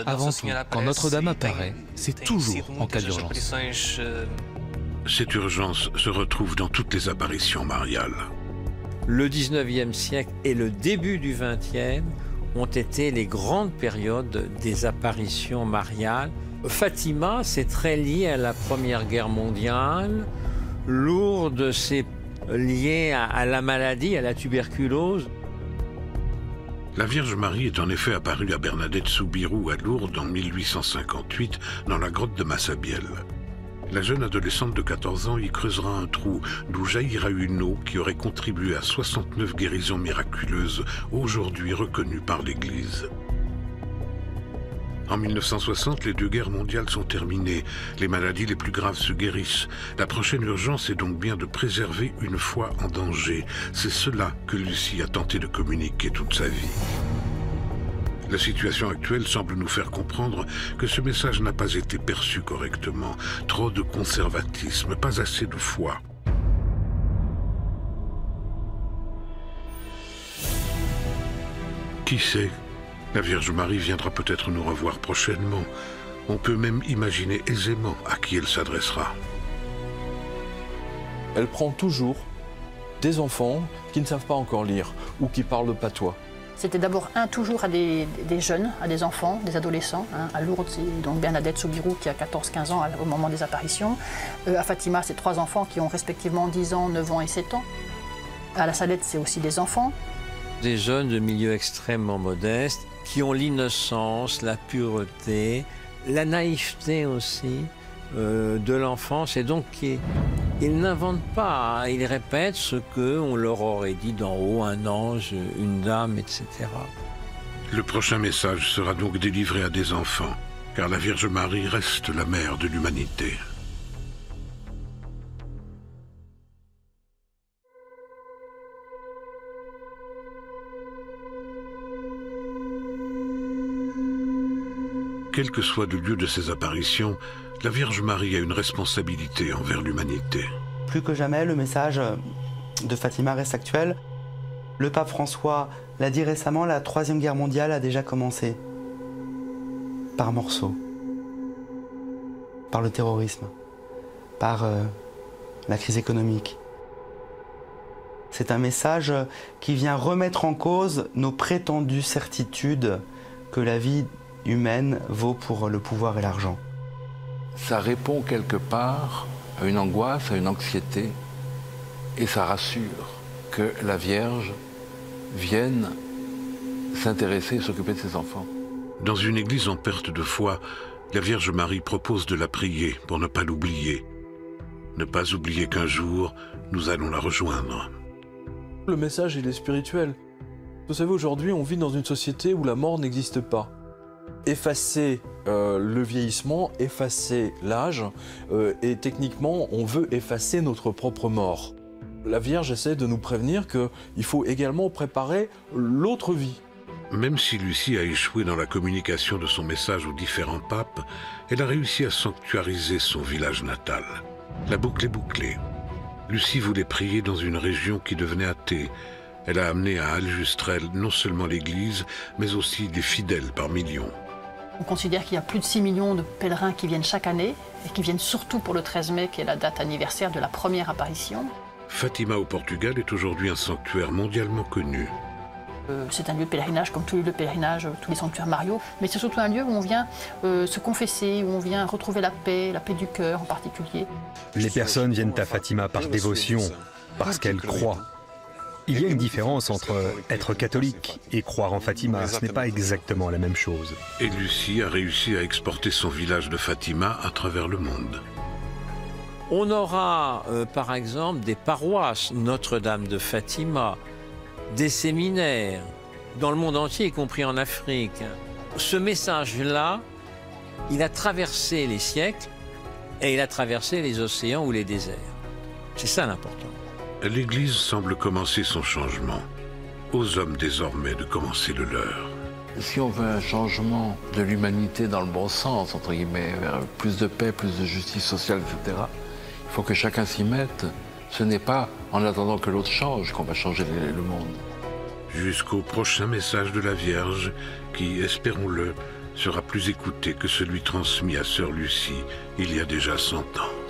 Avant tout, quand Notre-Dame apparaît, c'est toujours en cas d'urgence. Cette urgence se retrouve dans toutes les apparitions mariales. Le 19e siècle et le début du 20e ont été les grandes périodes des apparitions mariales. Fatima, c'est très lié à la Première Guerre mondiale. Lourdes, c'est lié à la maladie, à la tuberculose. La Vierge Marie est en effet apparue à Bernadette Soubirous à Lourdes en 1858 dans la grotte de Massabielle. La jeune adolescente de 14 ans y creusera un trou d'où jaillira une eau qui aurait contribué à 69 guérisons miraculeuses, aujourd'hui reconnues par l'Église. En 1960, les deux guerres mondiales sont terminées. Les maladies les plus graves se guérissent. La prochaine urgence est donc bien de préserver une foi en danger. C'est cela que Lucie a tenté de communiquer toute sa vie. La situation actuelle semble nous faire comprendre que ce message n'a pas été perçu correctement. Trop de conservatisme, pas assez de foi. Qui sait ? La Vierge Marie viendra peut-être nous revoir prochainement. On peut même imaginer aisément à qui elle s'adressera. Elle prend toujours des enfants qui ne savent pas encore lire ou qui parlent le patois. C'était d'abord toujours à des jeunes, à des enfants, des adolescents. À Lourdes, c'est donc Bernadette Soubirous qui a 14-15 ans au moment des apparitions. À Fatima, c'est 3 enfants qui ont respectivement 10 ans, 9 ans et 7 ans. À la Salette, c'est aussi des enfants. Des jeunes de milieux extrêmement modestes qui ont l'innocence, la pureté, la naïveté aussi de l'enfance. Et donc, ils n'inventent pas, ils répètent ce qu'on leur aurait dit d'en haut, un ange, une dame, etc. Le prochain message sera donc délivré à des enfants, car la Vierge Marie reste la mère de l'humanité. Quel que soit le lieu de ces apparitions, la Vierge Marie a une responsabilité envers l'humanité. Plus que jamais, le message de Fatima reste actuel. Le pape François l'a dit récemment, la Troisième Guerre mondiale a déjà commencé. Par morceaux. Par le terrorisme. Par la crise économique. C'est un message qui vient remettre en cause nos prétendues certitudes que la vie humaine vaut pour le pouvoir et l'argent. Ça répond quelque part à une angoisse, à une anxiété, et ça rassure que la Vierge vienne s'intéresser et s'occuper de ses enfants. Dans une église en perte de foi, la Vierge Marie propose de la prier pour ne pas l'oublier. Ne pas oublier qu'un jour, nous allons la rejoindre. Le message, il est spirituel. Vous savez, aujourd'hui, on vit dans une société où la mort n'existe pas. Effacer le vieillissement, effacer l'âge, et techniquement, on veut effacer notre propre mort. La Vierge essaie de nous prévenir qu'il faut également préparer l'autre vie. Même si Lucie a échoué dans la communication de son message aux différents papes, elle a réussi à sanctuariser son village natal. La boucle est bouclée. Lucie voulait prier dans une région qui devenait athée. Elle a amené à Aljustrel non seulement l'Église, mais aussi des fidèles par millions. On considère qu'il y a plus de 6 millions de pèlerins qui viennent chaque année, et qui viennent surtout pour le 13 mai, qui est la date anniversaire de la première apparition. Fatima au Portugal est aujourd'hui un sanctuaire mondialement connu. C'est un lieu de pèlerinage comme tous les lieux de pèlerinage, tous les sanctuaires mariaux, mais c'est surtout un lieu où on vient se confesser, où on vient retrouver la paix du cœur en particulier. Les personnes viennent à Fatima par dévotion, parce qu'elles croient. Il y a une différence entre être catholique et croire en Fatima, ce n'est pas exactement la même chose. Et Lucie a réussi à exporter son village de Fatima à travers le monde. On aura par exemple des paroisses Notre-Dame de Fatima, des séminaires dans le monde entier, y compris en Afrique. Ce message-là, il a traversé les siècles et il a traversé les océans ou les déserts. C'est ça l'important. L'Église semble commencer son changement. Aux hommes désormais de commencer le leur. Si on veut un changement de l'humanité dans le bon sens, entre guillemets, vers plus de paix, plus de justice sociale, etc., il faut que chacun s'y mette. Ce n'est pas en attendant que l'autre change qu'on va changer le monde. Jusqu'au prochain message de la Vierge qui, espérons-le, sera plus écouté que celui transmis à Sœur Lucie il y a déjà 100 ans.